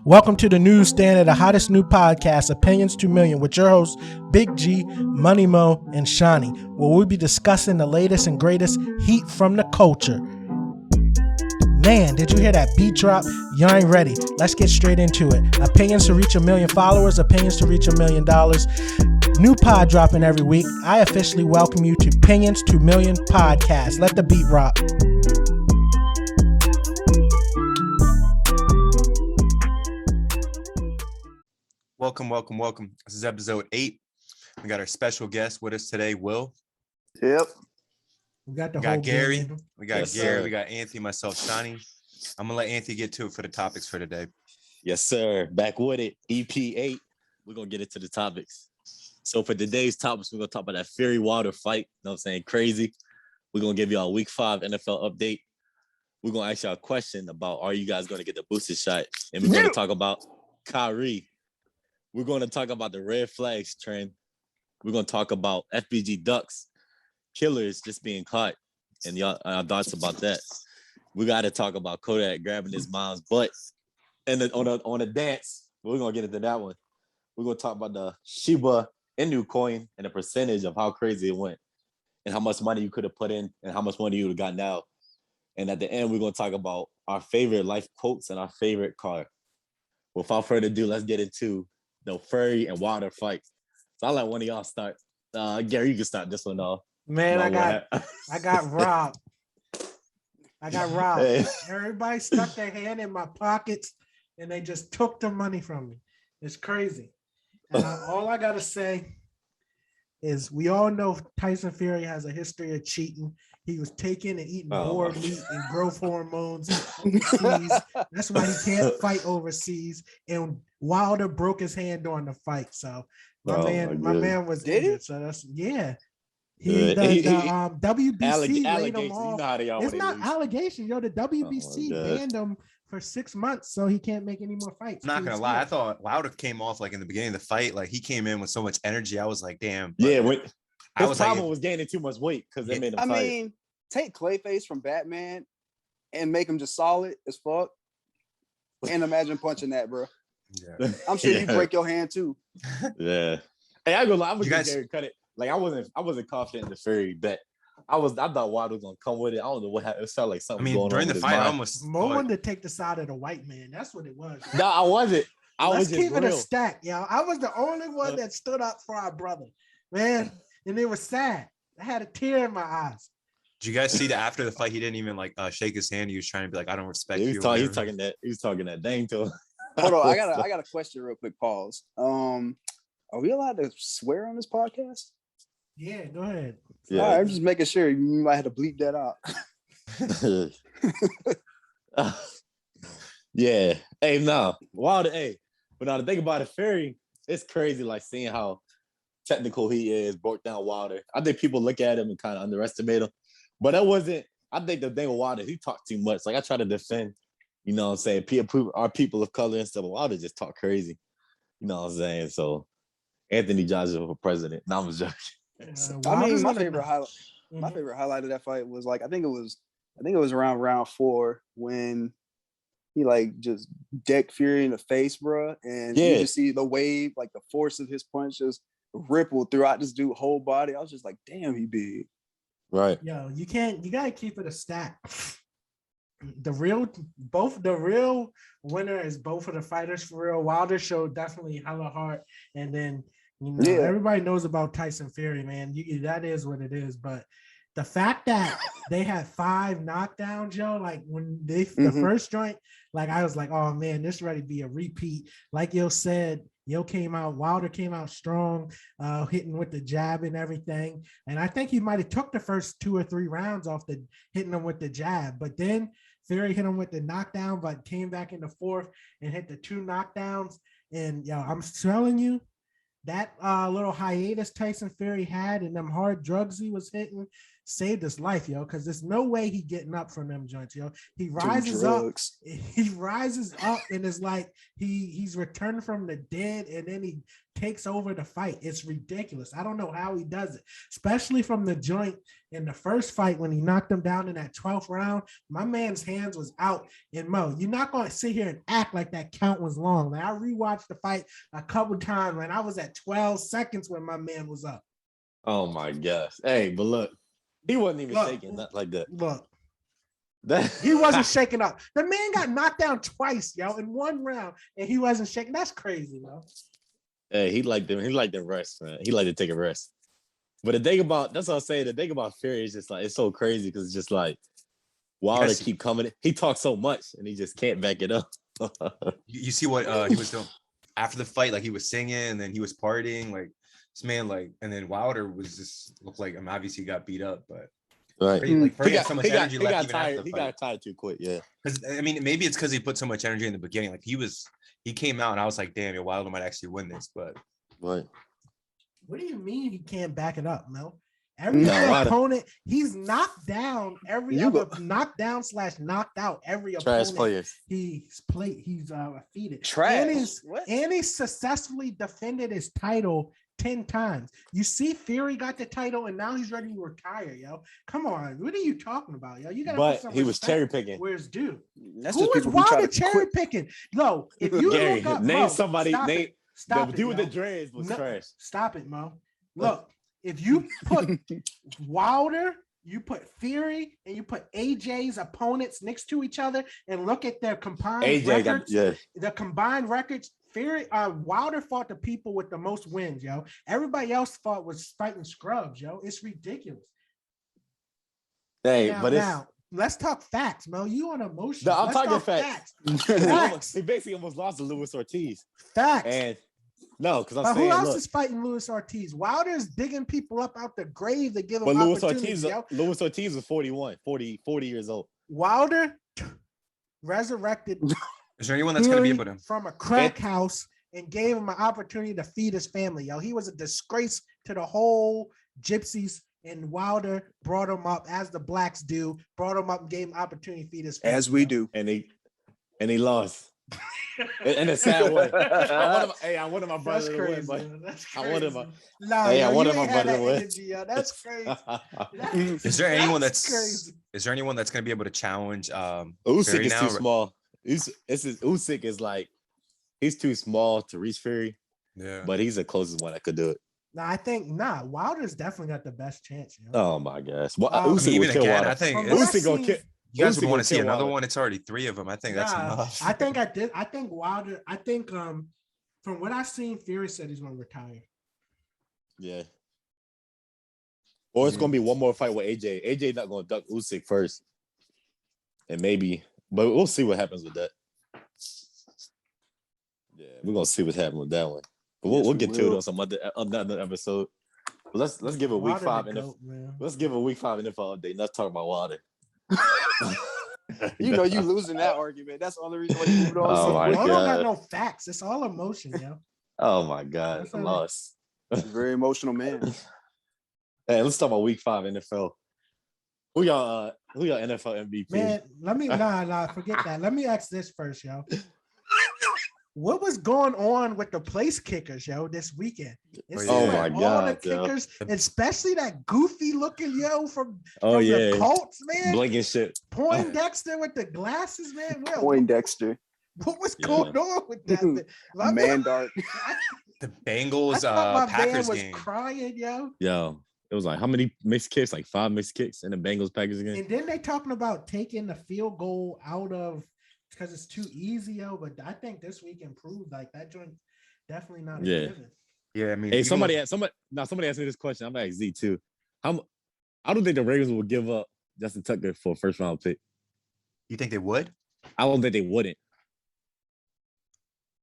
Welcome to the newsstand of the hottest new podcast, Opinions 2 Million, with your hosts, Big G, Money Mo, and Shawnee, where we'll be discussing the latest and greatest heat from the culture. Man, did you hear that beat drop? You ain't ready. Let's get straight into it. Opinions to reach 1 million followers, opinions to reach $1 million. New pod dropping every week. I officially welcome you to Opinions 2 Million podcast. Let the beat rock. Welcome. This is episode 8. We got our special guest with us today, Will. Yep. We got the We whole got Gary. gang. We got Yes, Gary. sir. We got Anthony, myself, Shawnee. I'm going to let Anthony get to it for the topics for today. Yes, sir. Back with it. EP8. We're going to get into the topics. So for today's topics, we're going to talk about that Fury Wilder fight. You know what I'm saying? Crazy. We're going to give y'all a week 5 NFL update. We're going to ask y'all a question about, are you guys going to get the boosted shot? And we're going to talk about Kyrie. We're going to talk about the red flags trend. We're going to talk about FBG Ducks, killers just being caught, and y'all thoughts about that. We got to talk about Kodak grabbing his mom's butt, and on the dance. We're going to get into that one. We're going to talk about the Shiba Inu coin and the percentage of how crazy it went, and how much money you could have put in, and how much money you would have gotten out. And at the end, we're going to talk about our favorite life quotes and our favorite car. Without further ado, let's get into the Fury and Wilder fight. So I'll let one of y'all start. Gary, you can start this one off. Man, I got robbed. Hey. Everybody stuck their hand in my pockets and they just took the money from me. It's crazy. And all I got to say is we all know Tyson Fury has a history of cheating. He was taking and eating boar meat and growth hormones overseas. That's why he can't fight overseas. And Wilder broke his hand during the fight. So my man was injured. So that's the WBC laid him off. It's not allegation, yo. The WBC banned him for 6 months, so he can't make any more fights. I'm not gonna lie, I thought Wilder came off like in the beginning of the fight, like he came in with so much energy. I was like, damn. His problem was gaining too much weight because they made him tired. I mean, take Clayface from Batman and make him just solid as fuck, and imagine punching that, bro. Yeah. I'm sure you break your hand too. Yeah. Hey, I go lie. I was just Gary cut it. Like I wasn't confident in the Fury bet. I thought Wilder was gonna come with it. I don't know what happened. It felt like something going on. During the fight, I almost wanted to take the side of the white man. That's what it was. No, I wasn't. Let's keep it a stack, yo. I was the only one that stood up for our brother, man, and it was sad. I had a tear in my eyes. Did you guys see that after the fight, he didn't even like shake his hand? He was trying to be like, I don't respect you. He was talking that dang to him. Hold on, I got a question real quick. Pause. Are we allowed to swear on this podcast? Yeah, go ahead. Yeah. All right, I'm just making sure. You might have to bleep that out. Yeah. Hey, no. Wilder, hey. But now to think about it, Fury, it's crazy like seeing how technical he is, broke down Wilder. I think people look at him and kind of underestimate him. But that wasn't, I think the thing with Wilder, he talked too much. Like I try to defend, you know what I'm saying, our people of color and stuff. Wilder just talk crazy. You know what I'm saying? So Anthony Johnson for president. No, I was joking. I mean, my favorite highlight of that fight was like I think it was around round 4 when he like just decked Fury in the face, bro, and you just see the wave, like the force of his punch just rippled throughout this dude's whole body. I was just like, damn, he big. Right. Yo, you gotta keep it a stack. The real winner is both of the fighters for real. Wilder showed definitely hella heart, and then everybody knows about Tyson Fury, man. That is what it is. But the fact that they had 5 knockdowns, yo, like when the first joint, like I was like, oh man, this ready to be a repeat. Like Yo said, Wilder came out strong, hitting with the jab and everything. And I think he might have took the first 2 or 3 rounds off the hitting him with the jab, but then Fury hit him with the knockdown, but came back in the 4th and hit the 2 knockdowns. And I'm telling you, that little hiatus Tyson Fury had and them hard drugs he was hitting, saved his life, yo, because there's no way he getting up from them joints, yo. He rises up and it's like he's returned from the dead, and then he takes over the fight. It's ridiculous. I don't know how he does it, especially from the joint in the first fight when he knocked him down in that 12th round. My man's hands was out. And Mo, you're not going to sit here and act like that count was long. Like, I rewatched the fight a couple times, and I was at 12 seconds when my man was up. Oh my gosh. Hey, but look, he wasn't even shaking nothing like that. Look. He wasn't shaking up. The man got knocked down twice, yo, in one round, and he wasn't shaking. That's crazy, yo. Hey, he liked them. He liked to rest, man. He liked to take a rest. But the thing about that's what I'm saying. The thing about Fury is just like it's so crazy because it's just like Wilder keep coming. He talks so much and he just can't back it up. You see what he was doing after the fight? Like he was singing and then he was partying. Like this man, like, and then Wilder was just looked like obviously he got beat up, but right. Like he got so much energy left. He got tired too quick. Yeah. Because I mean, maybe it's because he put so much energy in the beginning. Like he came out and I was like, damn, your Wilder might actually win this, but right. What do you mean he can't back it up, Mel? Every opponent, he's knocked down. Knocked down / knocked out every opponent. Players. He's defeated. Trash. And he successfully defended his title 10 times. You see, Fury got the title and now he's ready to retire, yo. Come on, what are you talking about, yo? You got. But he was cherry picking. Where's due? That's who is Wilder cherry picking? No, if you Gary, look up, name Mo, somebody. Stop the it, dude with yo. the dreads was trash. Stop it, Mo. Look, if you put Wilder, you put Fury, and you put AJ's opponents next to each other and look at their combined records. The combined records, Fury, Wilder fought the people with the most wins, yo. Everybody else was fighting scrubs, yo. It's ridiculous. Hey, now, let's talk facts, Mo. You on emotion? No, I'm talking facts. He basically almost lost to Luis Ortiz. Facts. And no, because I'm saying, who else is fighting Luis Ortiz? Wilder's digging people up out the grave to give him opportunities. Luis Ortiz was 40 years old. Wilder resurrected. Is there anyone that's going to be able to from a crack house and gave him an opportunity to feed his family? Yo, he was a disgrace to the whole gypsies. And Wilder brought him up, as the blacks do, brought him up and gave him opportunity to feed his family. As we do. And he lost. In a sad way. I wanted my brother to win, but I wanted my brother to win. That's crazy. Is there anyone that's going to be able to challenge Usyk is too small. Usyk is like he's too small to reach Fury. Yeah. But he's the closest one that could do it. Wilder's definitely got the best chance. You know? Oh my gosh! Well, Usyk would kill Wilder. I think Usyk gonna kill. You guys would want to see another one. It's already 3 of them. I think that's enough. I think Wilder. I think from what I've seen, Fury said he's going to retire. Yeah. Or it's going to be one more fight with AJ. AJ not going to duck Usyk first, and maybe, but we'll see what happens with that. Yeah, we're gonna see what happens with that one. But we'll get to it on some another episode. But let's give a week 5 let's give a week 5 NFL update. Let's talk about Wilder. You know you losing that argument. That's the only reason why you moved on. Oh my God. I don't got no facts. It's all emotion, yo. Oh my God, I'm lost. Very emotional man. Hey, let's talk about week 5 NFL. Who y'all NFL MVP? Man, let me forget that. Let me ask this first, yo. What was going on with the place kickers, yo, this weekend? Oh my God, all the kickers, especially that goofy looking yo from the Colts, man. Blinking shit. Poindexter with the glasses, man. Poindexter. What was going on with that? Man dart. The Bengals Packers game. Crying, yo. Yo, it was like how many mixed kicks? Like 5 mixed kicks in the Bengals Packers game. And then they talking about taking the field goal out of because it's too easy, yo. But I think this week improved. Like that joint definitely not a given. Yeah, I mean, hey, somebody asked me this question. I'm asking Z too. I don't think the Ravens will give up Justin Tucker for a first round pick. You think they would? I don't think they wouldn't.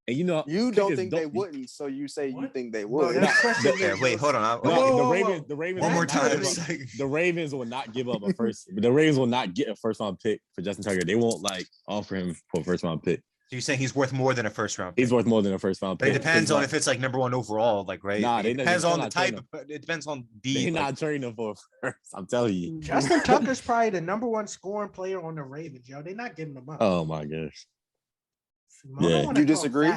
And you don't think they wouldn't, so you say you think they would. Wait, hold on. The Ravens. One more time. The Ravens will not give up a first. The Ravens will not get a first round pick for Justin Tucker. They won't offer him for a first round pick. So you're saying he's worth more than a first round pick? He's worth more than a first round But pick. it depends on if it's like number 1 overall, like, right? Nah, it depends on the type. him. It depends on They're the. not trading him for a first. I'm telling you. Justin Tucker's probably the number 1 scoring player on the Ravens, yo. They're not giving him up. Oh my gosh. Yeah. You disagree?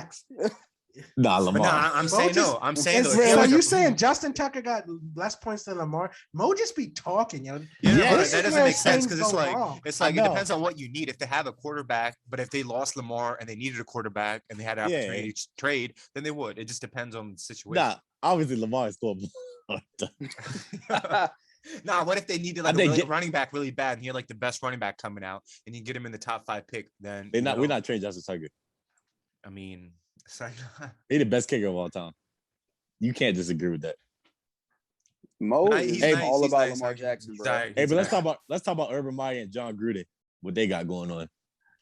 Nah, Lamar. No, I'm saying no. I'm saying though. So you saying Justin Tucker got less points than Lamar? Mo just be talking, yo. Yeah, This that is doesn't where make sense things because go it's wrong. like I it know. depends on what you need. If they have a quarterback, but if they lost Lamar and they needed a quarterback and they had an opportunity to trade, then they would. It just depends on the situation. Nah, obviously Lamar is scored. Nah, what if they needed like a running back really bad and he had like the best running back coming out and you get him in the top 5 pick? Then we're not trading Justin Tucker. I mean, it's like, He's the best kicker of all time. You can't disagree with that. Mo is all about nice. Lamar Jackson, bro. Hey, but let's talk about Urban Meyer and John Gruden. What they got going on?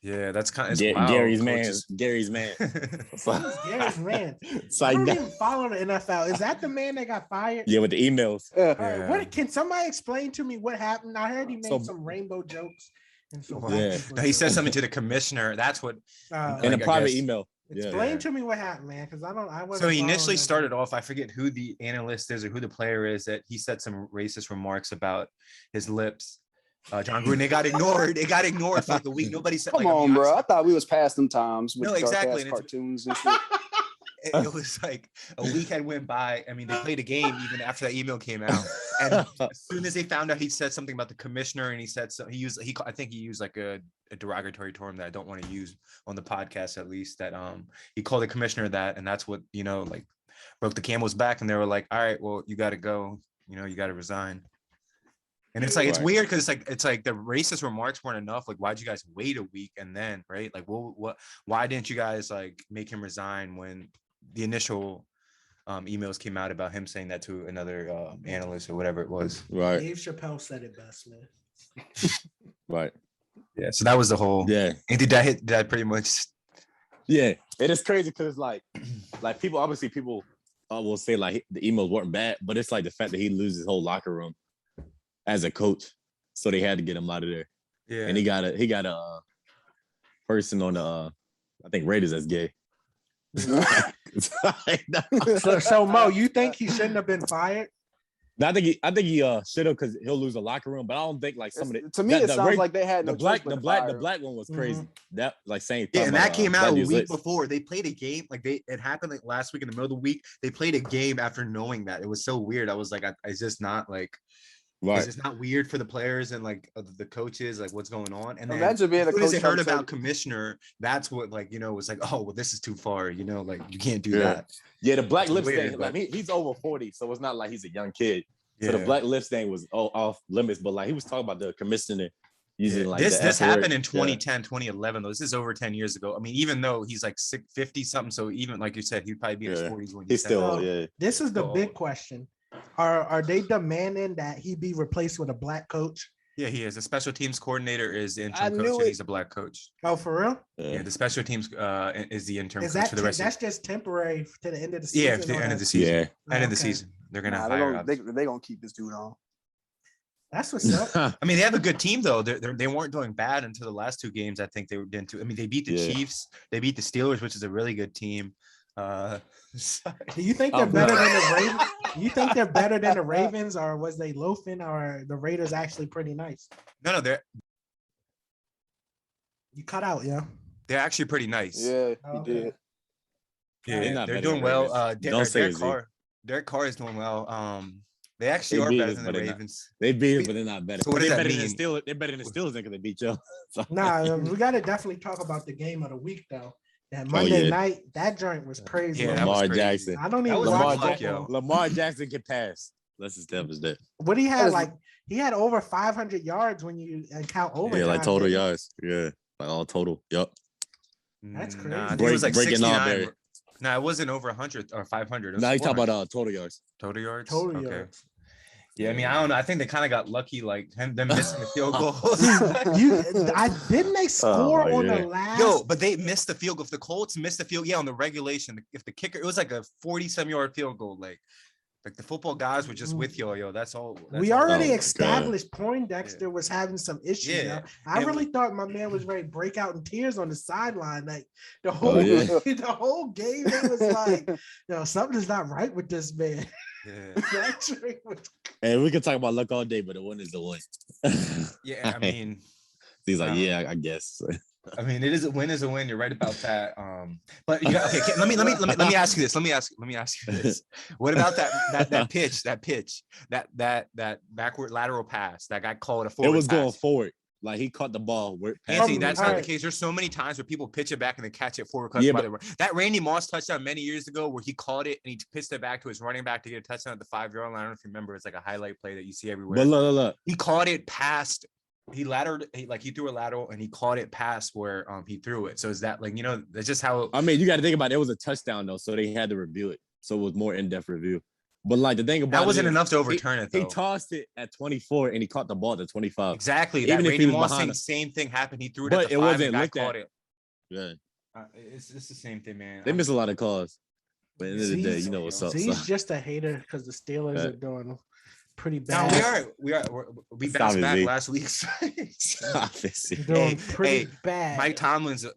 Yeah, that's kind of Gary's man. Gary's man. Gary's man. It's I like don't that. even follow the NFL. Is that the man that got fired? Yeah, with the emails. All right, what can somebody explain to me what happened? I heard he made some rainbow jokes. And so No, he said something to the commissioner. That's what in a private email. Explain to me what happened, man, because I wasn't. So he initially started off. I forget who the analyst is or who the player is that he said some racist remarks about his lips. John Gruden, it got ignored. It got ignored for like a week. Nobody said. Come on, bro. I thought we was past them times with exactly. cartoons and shit. It was like a week had went by. I mean, they played a game even after that email came out. And as soon as they found out, he said something about the commissioner, and he said so. I think he used like a derogatory term that I don't want to use on the podcast, at least. That he called the commissioner that, and that's what like broke the camel's back. And they were like, "All right, well, you got to go. You got to resign." And it's like it's weird because it's like the racist remarks weren't enough. Like, why'd you guys wait a week and then right? Like, why didn't you guys like make him resign when the initial emails came out about him saying that to another analyst or whatever it was? Right. Dave Chappelle said it best, man. Right. Yeah. So that was the whole. Yeah. And did that pretty much? Yeah. It is crazy because like people will say like the emails weren't bad, but it's like the fact that he loses his whole locker room as a coach, so they had to get him out of there. Yeah. And he got a person on the I think Raiders that's gay. So Mo, you think he shouldn't have been fired? No, I think he should have because he'll lose a locker room. But I don't think like some of it. To me, it sounds like they had the black one was crazy. That like saying and that came out a week before they played a game. Like it happened like last week in the middle of the week. They played a game after knowing that. It was so weird. I was like, it's just not like. Right. It's not weird for the players and like the coaches, like what's going on. And then as soon as they heard about commissioner, that's what was like, oh, well, this is too far, like you can't do that. Yeah, the black lip stain, like he's over 40, so it's not like he's a young kid. So the black lip stain was off limits, but like he was talking about the commissioner using like this happened in 2010, 2011, though. This is over 10 years ago. I mean, even though he's like 50 something, so even like you said, he'd probably be in his 40s when he's still. This is the big question. Are they demanding that he be replaced with a black coach? Yeah, he is. The special teams coordinator is the interim coach, and he's a black coach. Oh, for real? Yeah, the special teams is the interim coach for the rest. That's just temporary to the end of the season. Yeah, to the end of the season. Yeah, end of the season. They're gonna hire. They're gonna keep this dude on. That's what's up. I mean, they have a good team though. They weren't doing bad until the last 2 games. I think they were into. I mean, they beat the Chiefs. They beat the Steelers, which is a really good team. Do you think they're better than the Ravens? You think they're better than the Ravens, or was they loafing, or the Raiders actually pretty nice? No, they're. You cut out, yeah. They're actually pretty nice. Yeah, he did. Yeah, they're doing well. Derek Carr is doing well. They actually are better than the Ravens. They beat him, but they're not better. So what does that mean? They're better than the Steelers because they beat you. Nah, we got to definitely talk about the game of the week though. That Monday night, that joint was crazy. Yeah, Lamar Jackson. I don't even watch Lamar Jackson can pass. Let's establish that. What he had, he had over 500 yards when you count over. Yeah, like total yards. Yeah, like all total. Yep. That's crazy. Nah, it was like 69. No, it wasn't over 100 or 500. No, you talk about total yards. Total yards. Total yards. Yeah, I mean, I don't know. I think they kind of got lucky, like them missing the field goals. Didn't they score on the last? No, but they missed the field goal. If the Colts missed the field, on the regulation, if the kicker, it was like a 47-yard field goal. Like Like the football guys were just with yo. That's all. We all. already Oh, established Poindexter was having some issues. Yeah. I really thought my man was ready to break out in tears on the sideline. Like the whole the whole game, it was like, something is not right with this man. Yeah. And we can talk about luck all day, but the win is the win. Yeah, I mean, he's like, I guess. I mean, it is a win is a win. You're right about that. But okay, let me ask you this. Let me ask you this. What about that pitch, that backward lateral pass that got called a forward? It was pass. Going forward. Like he caught the ball. Anthony, that's not the case. There's so many times where people pitch it back and they catch it forward. That Randy Moss touchdown many years ago where he caught it and he pitched it back to his running back to get a touchdown at the 5-yard line. I don't know if you remember. It's like a highlight play that you see everywhere. But look. He caught it past. He threw a lateral and he caught it past where he threw it. So is that like, that's just how. I mean, you got to think about it. It was a touchdown though, so they had to review it. So it was more in-depth review. But like the thing about that wasn't enough to overturn it though. He tossed it at 24 and he caught the ball at 25. Exactly. Even that Randy Moss saying same thing happened. He threw it at the 5 and guy caught it. Yeah. It's the same thing, man. They miss a lot of calls. But at the end of the day, you know what's up. He's just a hater because the Steelers are doing pretty bad. No, we bounced back last week. Doing pretty bad. Mike Tomlin's a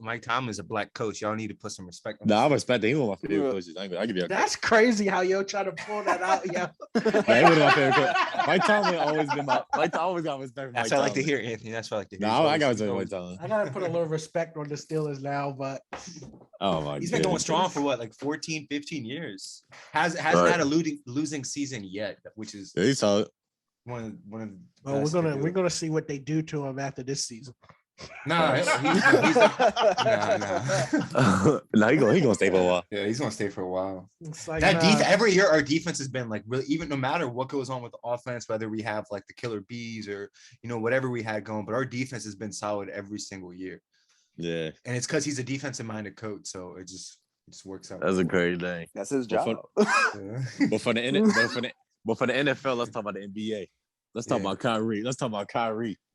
black coach. Y'all need to put some respect on. No, I respect him. He's one of my favorite coaches. I give you. That's crazy how yo try to pull that out, yo. He's one of my favorite coaches. Mike Tomlin always been always got respect for Mike. That's what I like to hear, Anthony. That's what I like to hear. No, I got respect for Mike Tomlin. I gotta put a little respect on the Steelers now, but he's been going strong for what, like 14, 15 years. Hasn't had a losing season yet, which is he's solid. One of we're gonna see what they do to him after this season. No, he's gonna stay for a while. Yeah, he's gonna stay for a while. It's like, every year our defense has been like really, even no matter what goes on with the offense, whether we have like the killer bees or whatever we had going, but our defense has been solid every single year. Yeah, and it's because he's a defensive minded coach, so it just works out. That's a great thing. That's his job. But for the NFL, let's talk about the NBA. Let's talk about Kyrie.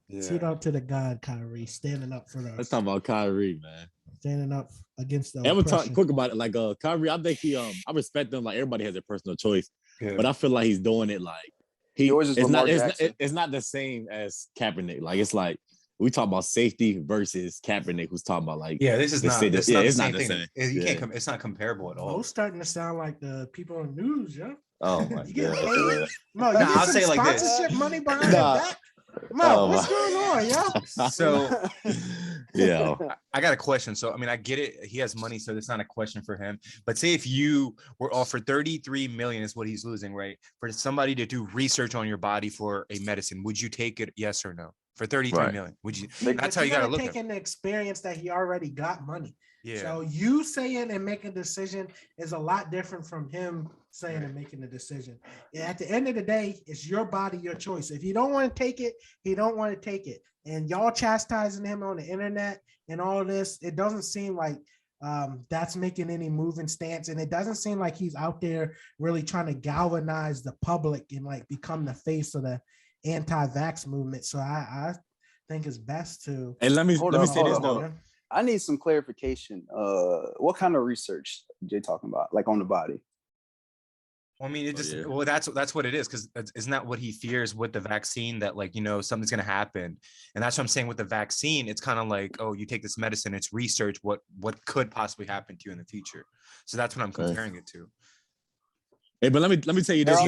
Yeah. Shout out to the God, Kyrie, standing up for us. Let's talk about Kyrie, man. Standing up against the. I'm gonna talk quick about it. Like Kyrie, I think I respect him. Like everybody has their personal choice, but I feel like he's doing it like it's not the same as Kaepernick. Like it's like we talk about safety versus Kaepernick, who's talking about like this is not. It's not the same. You can't. It's not comparable at all. Both starting to sound like the people on the news, yeah. Oh my god! I'll say it like this. Sponsorship money behind that. Mo, what's going on, yo? So, yeah, I got a question. So, I mean, I get it. He has money, so it's not a question for him. But say if you were offered 33 million is what he's losing, right? For somebody to do research on your body for a medicine, would you take it? Yes or no? For 33 million, would you? That's how you got to look at it. Taking the experience that he already got money. Yeah. So you saying and making a decision is a lot different from him saying and making a decision. At the end of the day, it's your body, your choice. If you don't want to take it, he don't want to take it. And y'all chastising him on the internet and all this, it doesn't seem like that's making any moving stance. And it doesn't seem like he's out there really trying to galvanize the public and like become the face of the anti-vax movement. So I think it's best to. And let me say this though. I need some clarification. What kind of research Jay talking about, like on the body? Well, I mean, that's what it is, because isn't that what he fears with the vaccine, that like something's gonna happen, and that's what I'm saying with the vaccine. It's kind of like, oh, you take this medicine, it's research what could possibly happen to you in the future. So that's what I'm comparing it to. Hey, but let me tell you this.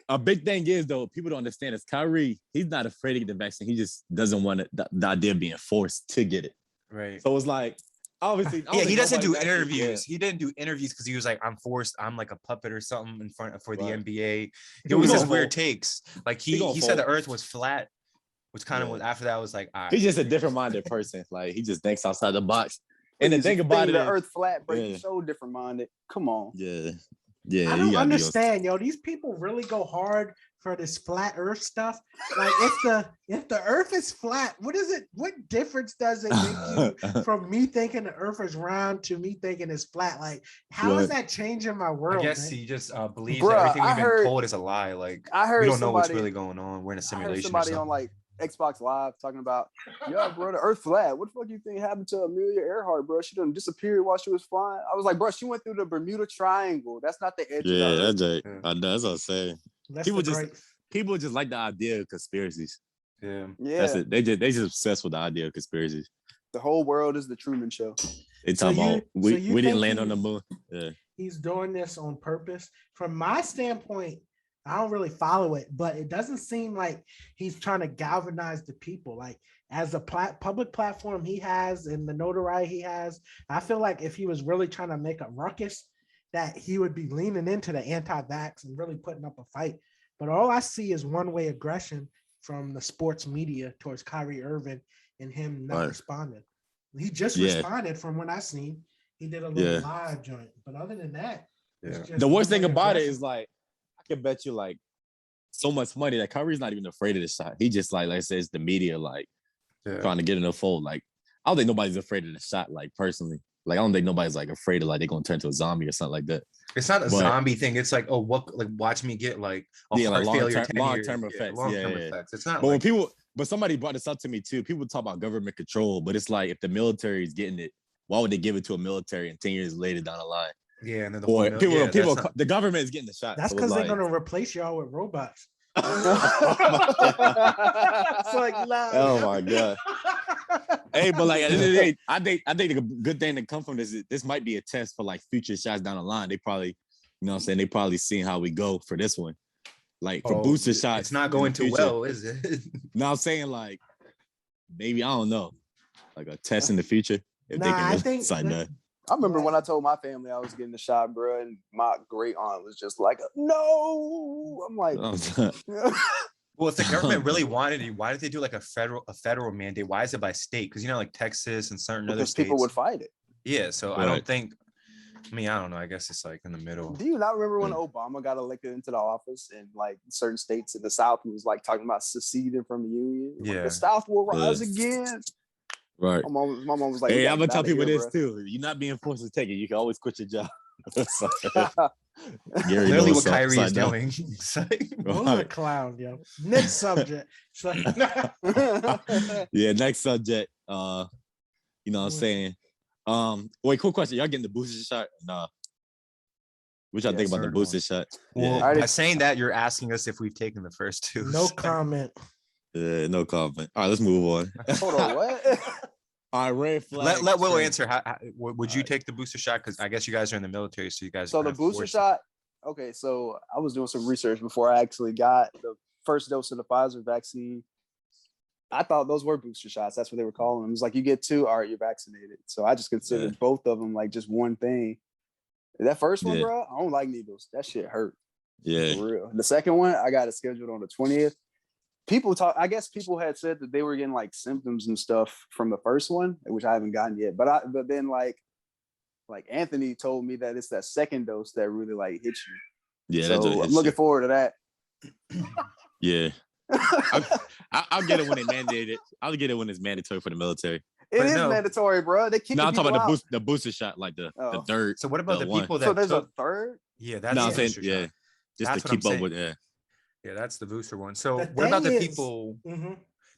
A big thing is though, people don't understand is Kyrie. He's not afraid to get the vaccine. He just doesn't want the idea of being forced to get it. Right. So it's like, obviously, he doesn't do interviews. He didn't do interviews because he was like, I'm forced. I'm like a puppet or something in front for the NBA. It was just weird takes. Like he said the Earth was flat, which kind of was after that was like, all right. He's just a different minded person. Like he just thinks outside the box. And the thing about it, the Earth flat, but he's so different minded. Come on. Yeah. I don't understand, these people really go hard for this flat Earth stuff. Like if the Earth is flat, what difference does it make you from me thinking the Earth is round to me thinking it's flat? Like how is that changing my world? I guess he just believes that everything we've been told is a lie. Like we don't know what's really going on. We're in a simulation. Somebody on like Xbox Live talking about, yeah, bro, the Earth flat. What the fuck you think happened to Amelia Earhart, bro? She done disappeared while she was flying. I was like, bro, she went through the Bermuda Triangle. That's not the edge of the Earth. I know, that's what I'm saying. People just like the idea of conspiracies. Yeah. That's it. They just obsessed with the idea of conspiracies. The whole world is the Truman Show. They talking about we didn't land on the moon. Yeah. He's doing this on purpose. From my standpoint, I don't really follow it, but it doesn't seem like he's trying to galvanize the people. Like as a public platform he has and the notoriety he has, I feel like if he was really trying to make a ruckus, that he would be leaning into the anti-vax and really putting up a fight. But all I see is one-way aggression from the sports media towards Kyrie Irving and him not responding. He just responded from what I seen. He did a little live joint, but other than that, the worst thing about it is like I can bet you like so much money that Kyrie's not even afraid of the shot. He just like I said, it's the media like trying to get in the fold. Like I don't think nobody's afraid of the shot. Like personally, like I don't think nobody's like afraid of like they're gonna turn to a zombie or something like that. It's not a zombie thing. It's like, oh, what? Like watch me get like heart failure, long-term effects. Long-term effects. It's not. But when somebody brought this up to me too. People talk about government control, but it's like if the military is getting it, why would they give it to a military and 10 years later down the line? Yeah, and then the government is getting the shot. That's because they're gonna replace y'all with robots. It's like, oh my god. Hey, but like at the end of the day, I think a good thing to come from this is this might be a test for like future shots down the line. They probably, you know what I'm saying, they probably seeing how we go for this one. Like for booster shots. It's not going too well, is it? No, I'm saying like maybe I don't know. Like a test in the future. If they can sign that. I remember when I told my family I was getting the shot, bro, and my great aunt was just like, "No." I'm like, well, if the government really wanted it, why did they do like a federal mandate? Why is it by state? Because like Texas and certain other states, people would fight it. Yeah, so I don't think. I mean, I don't know. I guess it's like in the middle. Do you not remember when Obama got elected into the office and like certain states in the South was like talking about seceding from the Union? Yeah, like, the South will rise again. Right. My mom was like, "Hey, I'm gonna tell people this too. You're not being forced to take it. You can always quit your job." Literally what Kyrie is doing. Who's a clown, yo? Next subject. Yeah, next subject. You know what I'm saying? Wait, cool question. Y'all getting the booster shot? Nah. What y'all think about the booster shot? Well, by saying that, you're asking us if we've taken the first two. No comment. No comment. All right, let's move on. Hold on, what? All right, red flag. Let Will answer. How would you take the booster shot? Because I guess you guys are in the military, so you guys. So the booster shot. Okay, so I was doing some research before I actually got the first dose of the Pfizer vaccine. I thought those were booster shots. That's what they were calling them. It was like you get two, all right, you're vaccinated. So I just considered both of them like just one thing. That first one, bro, I don't like needles. That shit hurt. Yeah, for real. The second one, I got it scheduled on the 20th. I guess people had said that they were getting like symptoms and stuff from the first one, which I haven't gotten yet. But then like Anthony told me that it's that second dose that really like hits you. Yeah, so I'm looking forward to that. Yeah, I'll get it when they mandate it. I'll get it when it's mandatory for the military. It is mandatory, bro. They keep. No, I'm talking about the booster shot, like the third. So what about the people that? So there's a third. Yeah, that's no. I'm saying just that's to keep up with. Yeah, that's the booster one. So what about the people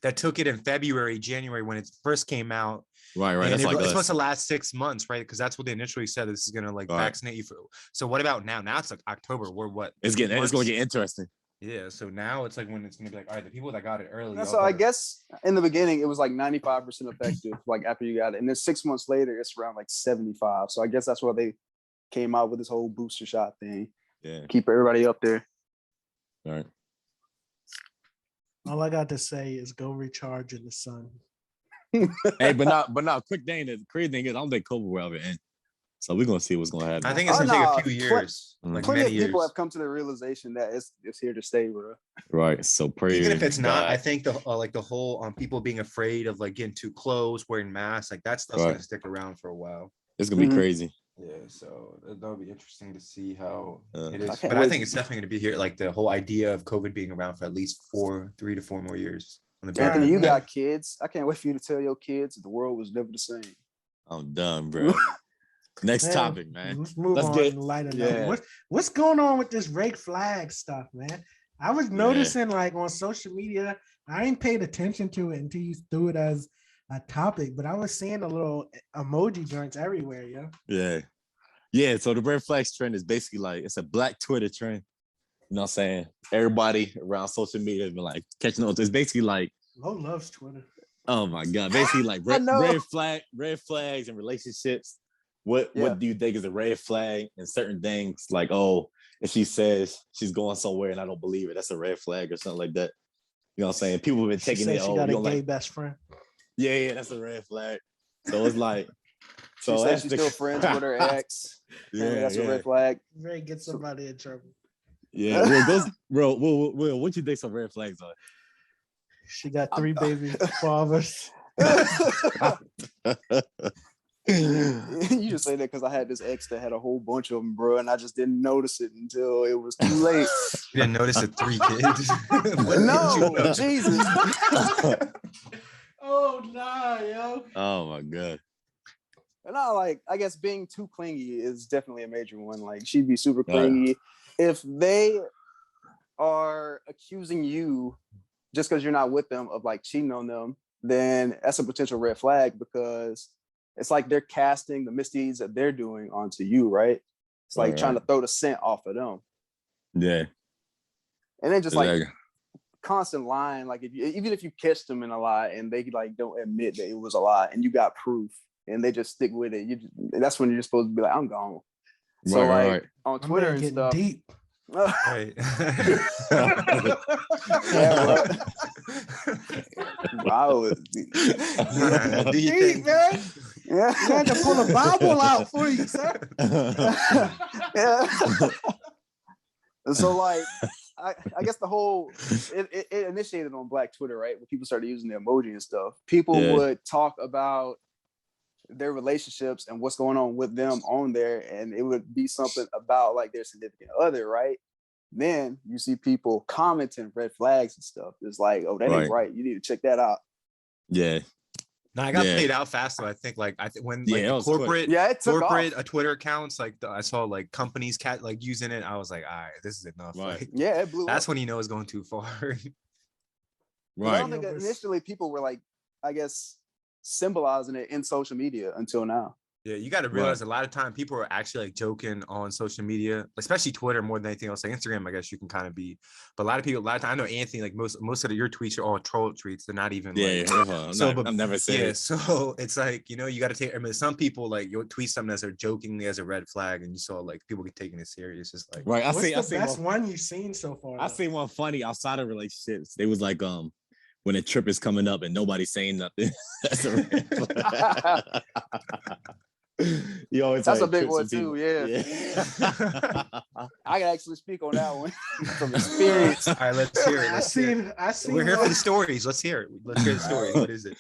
that took it in February, January when it first came out? Right. And That's it's supposed to last 6 months, right? Because that's what they initially said. This is gonna like vaccinate you for. So what about now? Now it's like October. We're what? It's going to get interesting. Yeah. So now it's like when it's gonna be like, all right, the people that got it early. So I guess in the beginning it was like 95% effective, like after you got it, and then 6 months later it's around like 75. So I guess that's why they came out with this whole booster shot thing. Yeah. Keep everybody up there. All right. All I got to say is go recharge in the sun. Hey, but not quick thing. The crazy thing is I don't think COVID will ever end. So we're gonna see what's gonna happen. I think it's gonna take a few years. Like plenty many of people years. have come to the realization that it's here to stay, bro. Right. So pray. Even if it's not, I think the like the whole people being afraid of like getting too close, wearing masks, like that stuff's gonna stick around for a while. It's gonna be crazy. Yeah, so that'll be interesting to see how it is. But I think it's definitely going to be here. Like the whole idea of COVID being around for at least 3 to 4 more years. Anthony, you got kids. I can't wait for you to tell your kids that the world was never the same. I'm done, bro. Next topic, man. Let's move on. Lighter note. What's going on with this red flag stuff, man? I was noticing like on social media, I ain't paid attention to it until you threw it as a topic, but I was seeing a little emoji joints everywhere, yo. Yeah. So the red flags trend is basically like it's a black Twitter trend. You know what I'm saying? Everybody around social media has been like catching on. It's basically like Lo loves Twitter. Oh my God. Basically like red flags and relationships. What do you think is a red flag and certain things like, oh, if she says she's going somewhere and I don't believe it, that's a red flag or something like that. You know what I'm saying? People have been taking it. She got a gay best friend. Yeah, that's a red flag. So it's like, she said she's still friends with her ex. That's a red flag. Ray get somebody in trouble. Yeah, Will, what you think some red flags are? She got 3 baby fathers. You just say that because I had this ex that had a whole bunch of them, bro, and I just didn't notice it until it was too late. You didn't notice the 3 kids? No, Jesus. Oh nah, yo. Oh my God. And I guess being too clingy is definitely a major one. Like she'd be super clingy. If they are accusing you just because you're not with them of like cheating on them, then that's a potential red flag because it's like they're casting the misdeeds that they're doing onto you, right? It's like trying to throw the scent off of them. Yeah. And then just like constant lying, like even if you catch them in a lie and they like don't admit that it was a lie and you got proof and they just stick with it, that's when you're supposed to be like, I'm gone. So on Twitter and stuff. Deep. Right. Wow. Deep, man. Yeah. You had to pull a Bible out for you, sir. Yeah. So like I guess the whole it initiated on Black Twitter, right? When people started using the emoji and stuff. People would talk about their relationships and what's going on with them on there, and it would be something about like their significant other, right? Then you see people commenting red flags and stuff. It's like, oh, that ain't right. You need to check that out. Yeah. No, I got played out fast though. I think when corporate Twitter accounts, like I saw like companies like using it, I was like, all right, this is enough. Right. Like, it blew that's up. when you know it's going too far. Right. I don't think initially people were like, I guess, symbolizing it in social media until now. Yeah, you got to realize a lot of time people are actually like joking on social media, especially Twitter more than anything else. Like Instagram, I guess you can kind of be, but a lot of time, I know Anthony, like most of your tweets are all troll tweets. They're not even I'm never saying it. So it's like, you know, you got to take, I mean, some people like you'll tweet something as a jokingly as a red flag and you saw like people get taking it serious. It's like, right. What's the best one you've seen so far? I seen one funny outside of relationships. They was like, when a trip is coming up and nobody's saying nothing. That's a red flag. That's a big one too. Yeah. I can actually speak on that one from experience. All right, let's hear it. I see. We're here for the stories. Let's hear it. Let's hear the stories. What is it?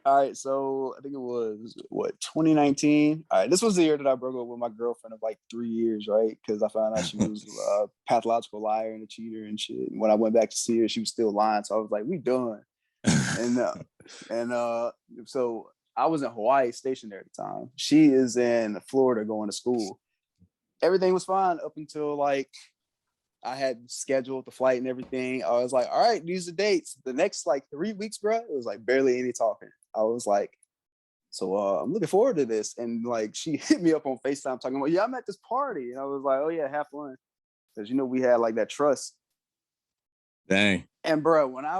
All right, so I think it was 2019. All right, this was the year that I broke up with my girlfriend of like 3 years, right? Because I found out she was a pathological liar and a cheater and shit. And when I went back to see her, she was still lying. So I was like, "We done." So I was in Hawaii stationed there at the time. She is in Florida going to school. Everything was fine up until like I had scheduled the flight and everything. I was like, all right, these are dates. The next like 3 weeks, bro, it was like barely any talking. I was like, so I'm looking forward to this. And like she hit me up on FaceTime talking about, yeah, I'm at this party. And I was like, oh yeah, have fun. Because you know, we had like that trust. Dang. And bro, when I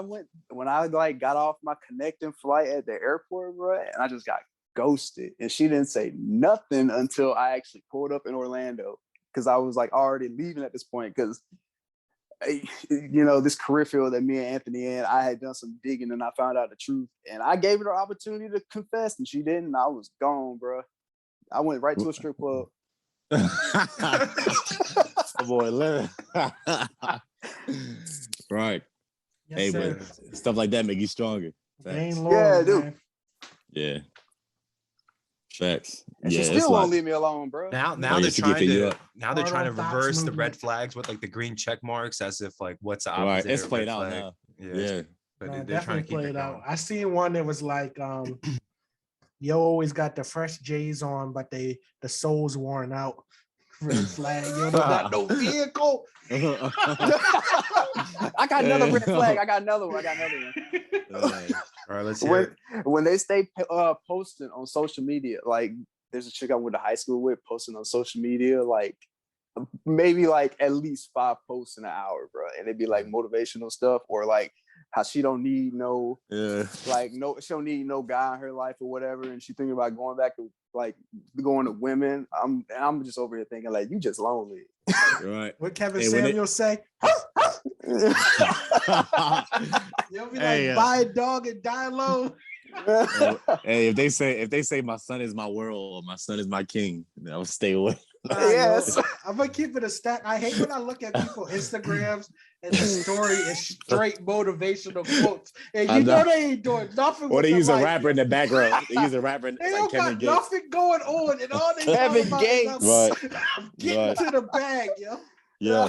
like got off my connecting flight at the airport, bro, and I just got ghosted. And she didn't say nothing until I actually pulled up in Orlando. Because I was like already leaving at this point. Because you know, this career field that me and Anthony in, I had done some digging and I found out the truth. And I gave her the opportunity to confess, and she didn't. I was gone, bro. I went right to a strip club. Boy, right. Yes, hey, sir. but stuff like that make you stronger. Yeah, dude. Man. Yeah. Facts. And she still won't leave me alone, bro. Now they're trying to reverse the red flags with like the green check marks as if like what's the opposite. Right, it's played out now. Yeah. But they're trying to keep it out. I seen one that was like yo always got the fresh J's on, but the sole's worn out. Red flag. You don't got no vehicle. I got another red flag. I got another one. All right, let's hear it. When they stay posting on social media, like there's a chick I went to high school with posting on social media, like maybe like at least 5 posts in an hour, bro. And it'd be like motivational stuff or like how she don't need no, she don't need no guy in her life or whatever. And she thinking about going back to like going to women. I'm just over here thinking like, you just lonely. Right. What Kevin Samuel say? You'll be like, buy a dog and die alone. Hey, if they say my son is my world or my son is my king, then I'll stay away. Yes. I'm gonna keep it a stat. I hate when I look at people Instagrams and the story is straight motivational quotes, and you know they ain't doing nothing. Or they use a rapper in the background. They use a rapper. They don't got nothing going on, and all they Kevin Gates. I'm getting to the bag, yo. Yeah.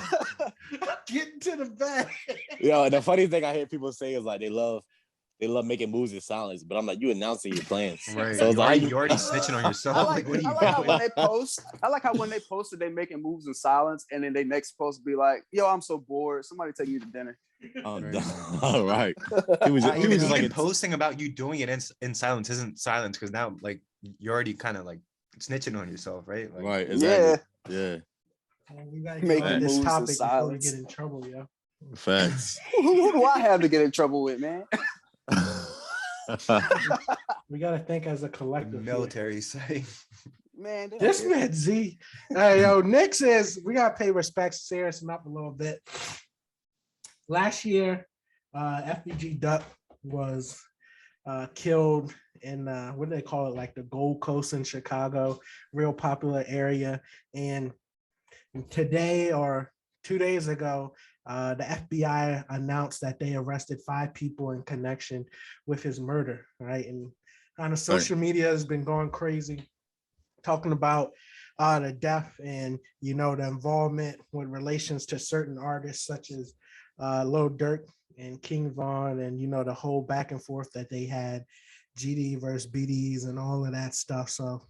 Getting to the bag. Yo, the funny thing I hear people say is like they love making moves in silence, but I'm like, you announcing your plans. Right. So it's you're already snitching on yourself. I like how when they posted they making moves in silence, and then they next post be like, "Yo, I'm so bored. Somebody take me to dinner." All right. He was just like posting about you doing it in silence isn't silence because now like you're already kind of like snitching on yourself, right? Like, right. Exactly. Yeah. We gotta get on this topic before we get in trouble, yo. Facts. Who do I have to get in trouble with, man? We gotta think as a collective. Military say, man. This man Z. Hey, yo, Nick says we gotta pay respect, serious him up a little bit. Last year, FBG Duck was killed in what do they call it? Like the Gold Coast in Chicago, real popular area. And today or 2 days ago, the FBI announced that they arrested 5 people in connection with his murder, right? And kind of social media has been going crazy, talking about the death and, you know, the involvement with relations to certain artists such as Lil Durk and King Von, and, you know, the whole back and forth that they had, GD versus BDs and all of that stuff. So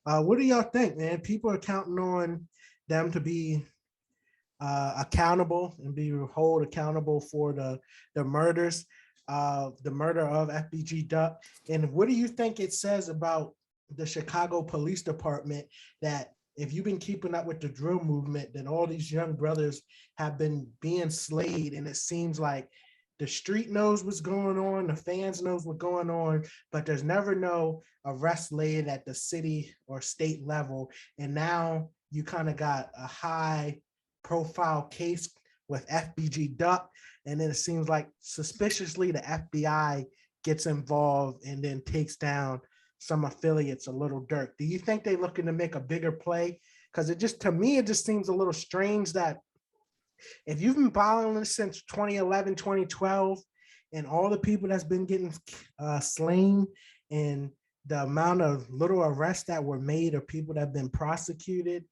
what do y'all think, man? People are counting on them to be accountable and be held accountable for the murders, the murder of FBG Duck. And what do you think it says about the Chicago Police Department that if you've been keeping up with the drill movement, that all these young brothers have been being slayed, and it seems like the street knows what's going on, the fans knows what's going on, but there's never no arrest laid at the city or state level. And now you kind of got a high profile case with FBG Duck, and then it seems like suspiciously the FBI gets involved and then takes down some affiliates a little Durk. Do you think they're looking to make a bigger play? Because it just, to me, it just seems a little strange that if you've been following this since 2011, 2012, and all the people that's been getting slain and the amount of little arrests that were made or people that have been prosecuted,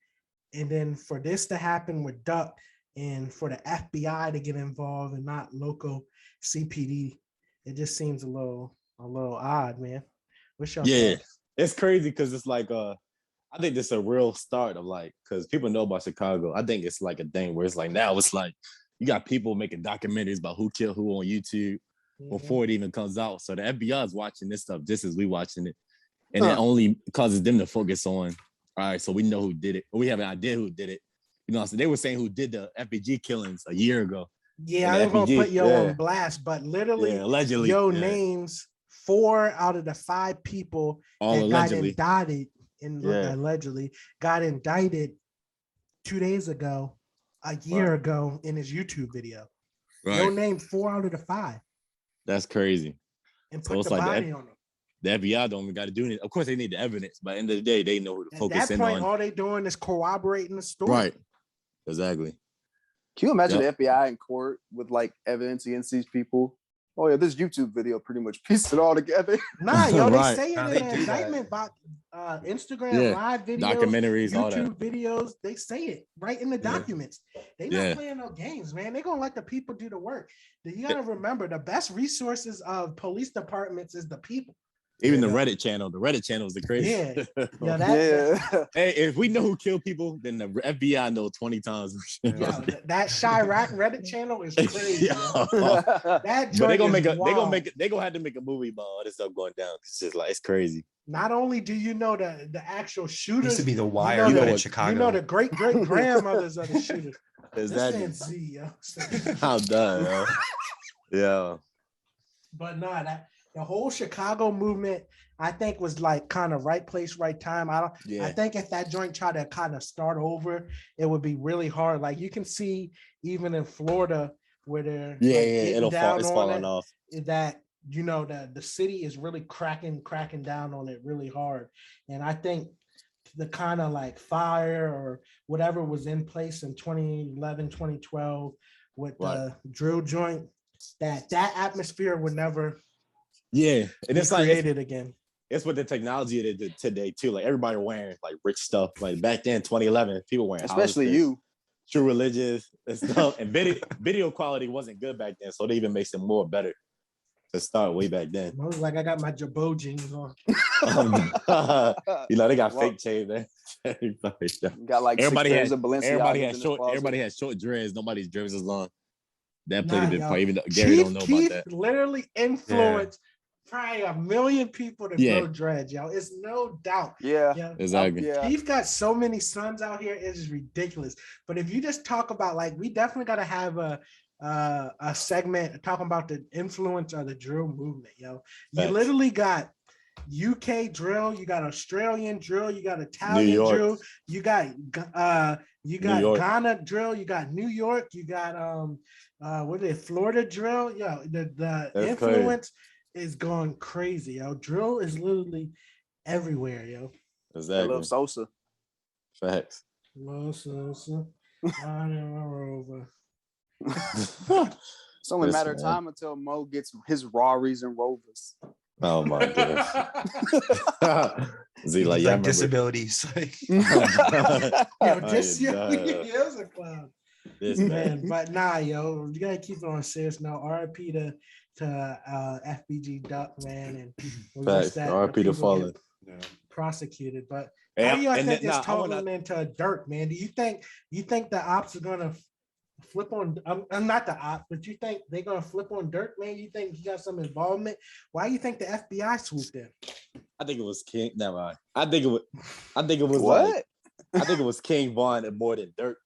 and then for this to happen with Duck and for the FBI to get involved and not local CPD, it just seems a little odd, man. What's your thoughts? It's crazy because it's like I think this is a real start of like, because people know about Chicago. I think it's like a thing where it's like now it's like you got people making documentaries about who killed who on YouTube before it even comes out. So the FBI is watching this stuff just as we watching it, and it only causes them to focus on, all right, so we know who did it, but we have an idea who did it. You know, so they were saying who did the FBG killings a year ago. Yeah, I'm gonna put Yo on blast, but literally, allegedly, Yo names 4 out of the 5 people all that allegedly got indicted allegedly got indicted 2 days ago, a year ago in his YouTube video. Right. Yo named 4 out of the 5. That's crazy. And put the body on him. The FBI don't even got to do anything. Of course, they need the evidence, but at the end of the day, they know who to focus in on. At that point, all they doing is corroborating the story. Right. Exactly. Can you imagine the FBI in court with like evidence against these people? Oh yeah, this YouTube video pretty much pieced it all together. Nah, yo, they say it in the indictment about Instagram live videos, documentaries, YouTube all that. videos. They say it right in the documents. They not playing no games, man. They're gonna let the people do the work. You gotta remember, the best resources of police departments is the people. Even the Reddit channel is the crazy. Hey, if we know who killed people, then the FBI know 20 times. That Chirac Reddit channel is crazy. That but they gonna have to make a movie about all this stuff going down. It's just like it's crazy. Not only do you know the actual shooters, used to be the wire in Chicago. You know the great grandmothers of the shooters. Exactly. I'm done, yo. Yeah. But no, the whole Chicago movement, I think, was like kind of right place, right time. I think if that joint tried to kind of start over, it would be really hard. Like you can see even in Florida where they're it's falling off. That the city is really cracking down on it really hard. And I think the kind of like fire or whatever was in place in 2011, 2012 with the drill joint, that atmosphere would never and it's created again. It's with the technology it is today too. Like everybody wearing like rich stuff. Like back then, 2011, people wearing especially you. True religious and stuff. And video quality wasn't good back then, so they even makes it more better to start way back then. I was like, I got my Jabot jeans on. They got fake chains there. Got like everybody had short dreads. Nobody's dreads is long. That played a big part. Even though Gary don't know about that. Literally influenced probably 1 million people to grow dreads, yo. It's no doubt. Yeah. Exactly. Keith got so many sons out here, it's ridiculous. But if you just talk about, like, we definitely got to have a segment talking about the influence of the drill movement, yo. You literally got UK drill, you got Australian drill, you got Italian drill, you got Ghana drill, you got New York, you got Florida drill. Yo, the influence is going crazy, yo. Drill is literally everywhere, yo. Exactly. I love Sosa. Facts. Love Sosa. Over. It's only a matter of time until Mo gets his Rarries and Rovers. Oh my goodness. Z like disabilities. He is a clown. This man, but nah, yo, you gotta keep it on serious now. RIP to FBG Duck, man, and RIP to Fallen. Prosecuted, but how do you think it's totaling into dirt, man? Do you think the ops are gonna flip on? I'm not the op, but you think they're gonna flip on Dirk, man? You think he got some involvement? Why do you think the FBI swooped in? I think it was King. Never mind. I think it was what? I think it was King Vaughn and more than Dirk,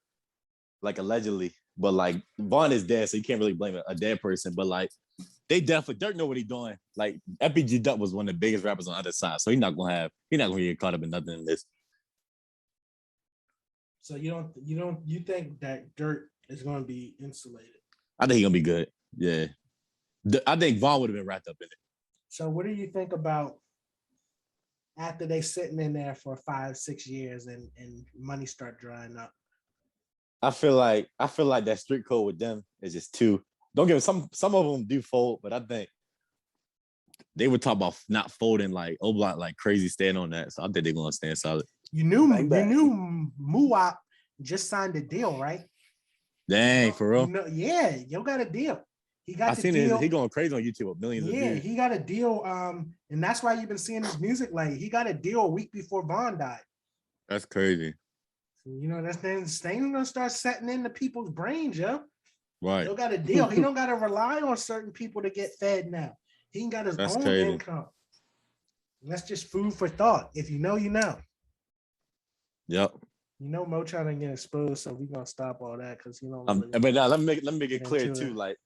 like allegedly. But like Vaughn is dead, so you can't really blame a dead person. But like they definitely Dirk know what he's doing. Like FBG Duck was one of the biggest rappers on the other side, so he's not gonna get caught up in nothing in this. So you think that Dirk is going to be insulated? I think he's going to be good. Yeah. I think Vaughn would have been wrapped up in it. So what do you think about after they sitting in there for 5-6 years and money start drying up? I feel like that street code with them is just too. Don't get me, some of them do fold, but I think they would talk about not folding like Oblak like crazy, staying on that. So I think they're going to stand solid. You knew Muwap just signed a deal, right? Dang, for real? You got a deal. He got the deal. He going crazy on YouTube with millions of views. He got a deal. And that's why you've been seeing his music late. He got a deal a week before Vaughn died. That's crazy. So, that's things gonna start setting into people's brains, yo. Right. He got a deal. He don't gotta rely on certain people to get fed now. He got his own income. And that's just food for thought. If you know, you know. Yep. Mo trying to get exposed, so we're gonna stop all that because but now let me make it clear too. Like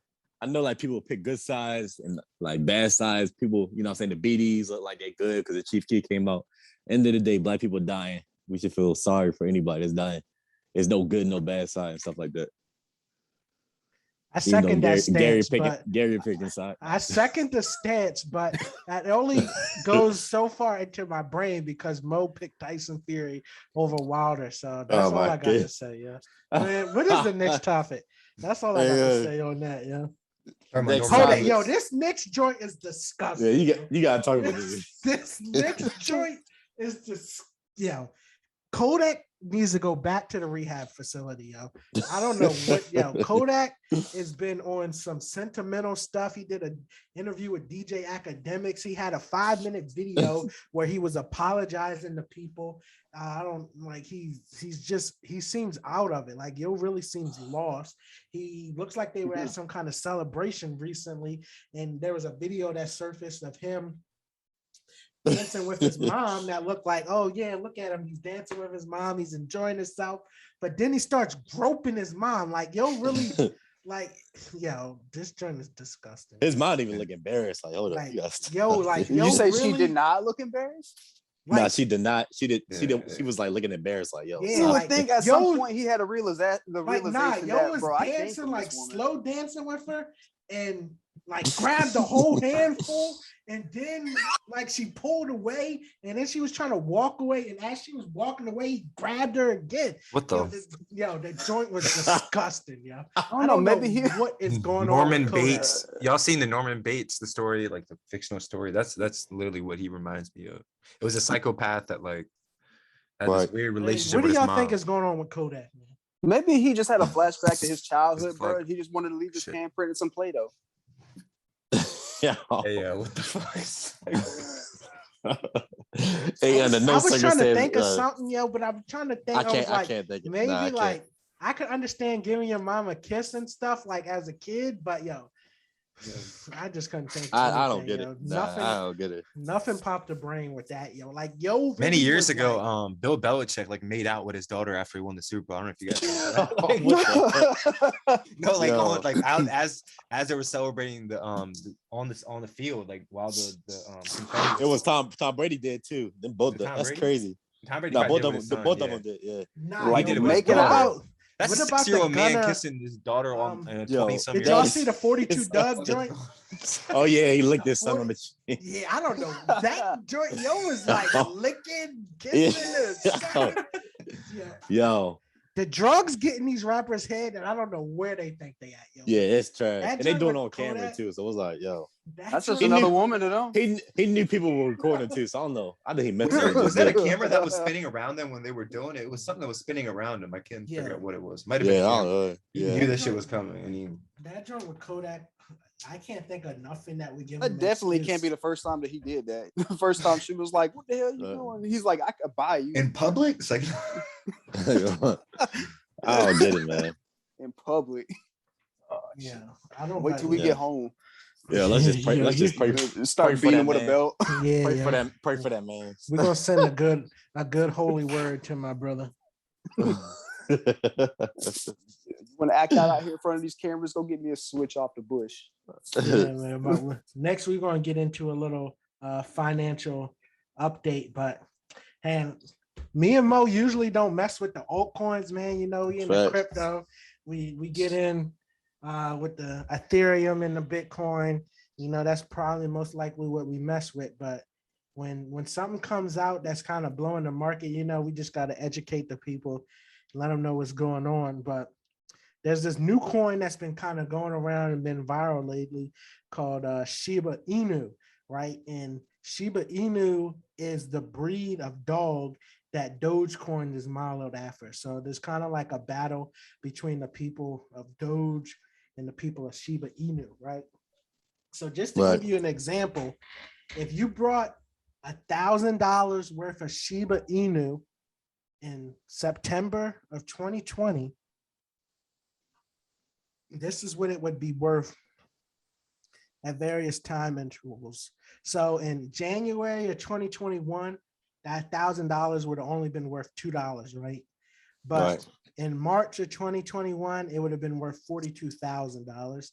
I know like people pick good sides and like bad sides. People, I'm saying the BDs look like they're good because the Chief Keef came out. End of the day, Black people dying. We should feel sorry for anybody that's dying. There's no good, no bad side and stuff like that. I second that stance. Gary picking side. I second the stance, but that only goes so far into my brain because Mo picked Tyson Fury over Wilder. So that's all I got to say. Yeah. Man, what is the next topic? That's all I got to say on that. Yeah. Hold on, yo, this next joint is disgusting. Yeah, you got to talk about this. This next joint is just, Kodak needs to go back to the rehab facility, yo. I don't know what, yo. Kodak has been on some sentimental stuff. He did an interview with DJ Academics. He had a 5-minute video where he was apologizing to people. I don't like he seems out of it. Like, yo really seems lost. He looks like they were at some kind of celebration recently, and there was a video that surfaced of him dancing with his mom that looked like, oh yeah, look at him, he's dancing with his mom, he's enjoying himself. But then he starts groping his mom, like, yo, really, like, yo, this joint is disgusting. His mom even look embarrassed, like, hold up, like, did you say really? She did not look embarrassed? Like, no, she did not. She did. She was like looking embarrassed, like, yo. Yeah, you would think at some point he had a realization. Yo was dancing, like slow dancing with her, and like grabbed the whole handful, and then like she pulled away, and then she was trying to walk away, and as she was walking away, he grabbed her again. What the? The joint was disgusting, yo. I don't know. Maybe what is going Norman on. Bates. Y'all seen the Norman Bates, the story, like the fictional story? That's literally what he reminds me of. It was a psychopath that like had this weird relationship. What do y'all think is going on with Kodak, man? Maybe he just had a flashback to his childhood, bro. He just wanted to leave his handprint and some Play-Doh. Yeah. What the fuck? I was trying to think of something, yo, but I'm trying to think. I can't think of maybe like I could understand giving your mom a kiss and stuff like as a kid, but yo, I just couldn't think. I don't get it. Nothing. I don't get it. Nothing popped the brain with that, yo. Like, yo, really many years ago, Bill Belichick like made out with his daughter after he won the Super Bowl. I don't know if you guys know that. No, like on, like out as they were celebrating the on the field, like while the it was Tom Brady did too. Then both that's Brady? crazy. Tom Brady both of them did. Yeah. Nah, like yo, make it out. That's a 6-year-old man kissing his daughter on 20-some years. Did y'all see the 42 Doug joint? Oh yeah, he licked his son on the chin. Yeah, I don't know. That joint, yo, was like licking, kissing. Yo. The drugs getting these rappers' head, and I don't know where they think they at, yo. Yeah, it's trash. And they doing it on camera too. So it was like, yo. That's just another woman to know. He knew people were recording too, so I don't know. I think he meant to. Was that a camera that was spinning around them when they were doing it? It was something that was spinning around them. I can't figure out what it was. Might have been. He knew that shit was coming. And that joint with Kodak, I can't think of nothing that would give him. That definitely can't be the first time that he did that. The first time she was like, "What the hell are you doing?" He's like, "I could buy you in public." It's like, I don't get it, man. In public. Yeah, I don't wait till we get home. Yeah, let's just pray. Let's just pray. Start beating him with a belt. Yeah, pray for that man. We're gonna send a good holy word to my brother. You want to act out here in front of these cameras? Go get me a switch off the bush. Yeah, man. Next, we're gonna get into a little financial update, but and me and Mo usually don't mess with the altcoins, man. You know, in the crypto, we get in with the Ethereum and the Bitcoin. You know, that's probably most likely what we mess with. But when something comes out that's kind of blowing the market, you know, we just got to educate the people, let them know what's going on. But there's this new coin that's been kind of going around and been viral lately called Shiba Inu, right? And Shiba Inu is the breed of dog that Dogecoin is modeled after. So there's kind of like a battle between the people of Doge and the people of Shiba Inu, right? So just to give you an example, if you brought $1,000 worth of Shiba Inu in September of 2020, this is what it would be worth at various time intervals. So in January of 2021, that $1,000 would have only been worth $2, right? But in March of 2021, it would have been worth $42,000.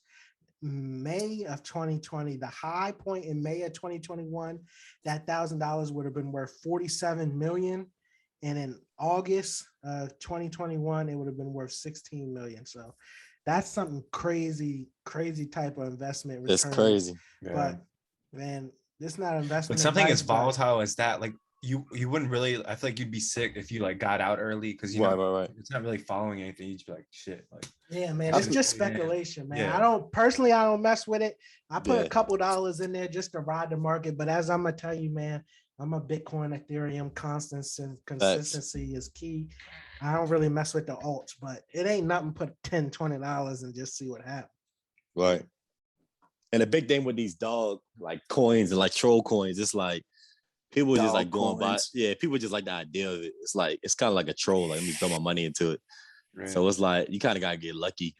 May of 2020, the high point in May of 2021, that $1,000 would have been worth 47 million. And in August of 2021, it would have been worth 16 million. So that's something crazy type of investment return. It's crazy. But man, it's not investment. But something as volatile as that, like you wouldn't really, I feel like you'd be sick if you like got out early because you know it's not really following anything. You'd be like, shit. Like, yeah, man, it's just speculation, man. Yeah. I don't mess with it. I put a couple dollars in there just to ride the market. But as I'm gonna tell you, man, I'm a Bitcoin, Ethereum, consistency is key. I don't really mess with the alts, but it ain't nothing. Put $10, $20 and just see what happens. Right. And the big thing with these dog like coins and like troll coins, it's like people just like going by. Yeah, people just like the idea of it. It's like it's kind of like a troll. Like, let me throw my money into it. Right. So it's like you kind of gotta get lucky.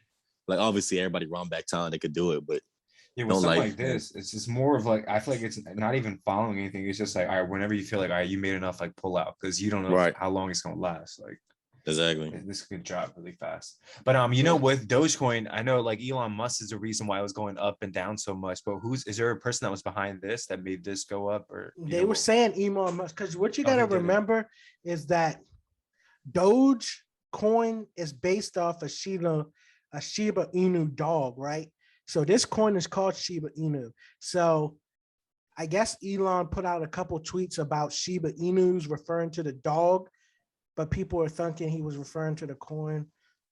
Like obviously everybody run back town, they could do it, but yeah, with something like this, it's just more of like I feel like it's not even following anything. It's just like all right, whenever you feel like all right, you made enough, like pull out because you don't know how long it's gonna last. Like exactly, this could drop really fast. But you know, with Dogecoin, I know like Elon Musk is the reason why it was going up and down so much. But is there a person that was behind this that made this go up? Or they were saying Elon Musk because what you gotta remember is that Dogecoin is based off a Shiba Inu dog, right? So this coin is called Shiba Inu. So I guess Elon put out a couple tweets about Shiba Inus referring to the dog, but people are thinking he was referring to the coin.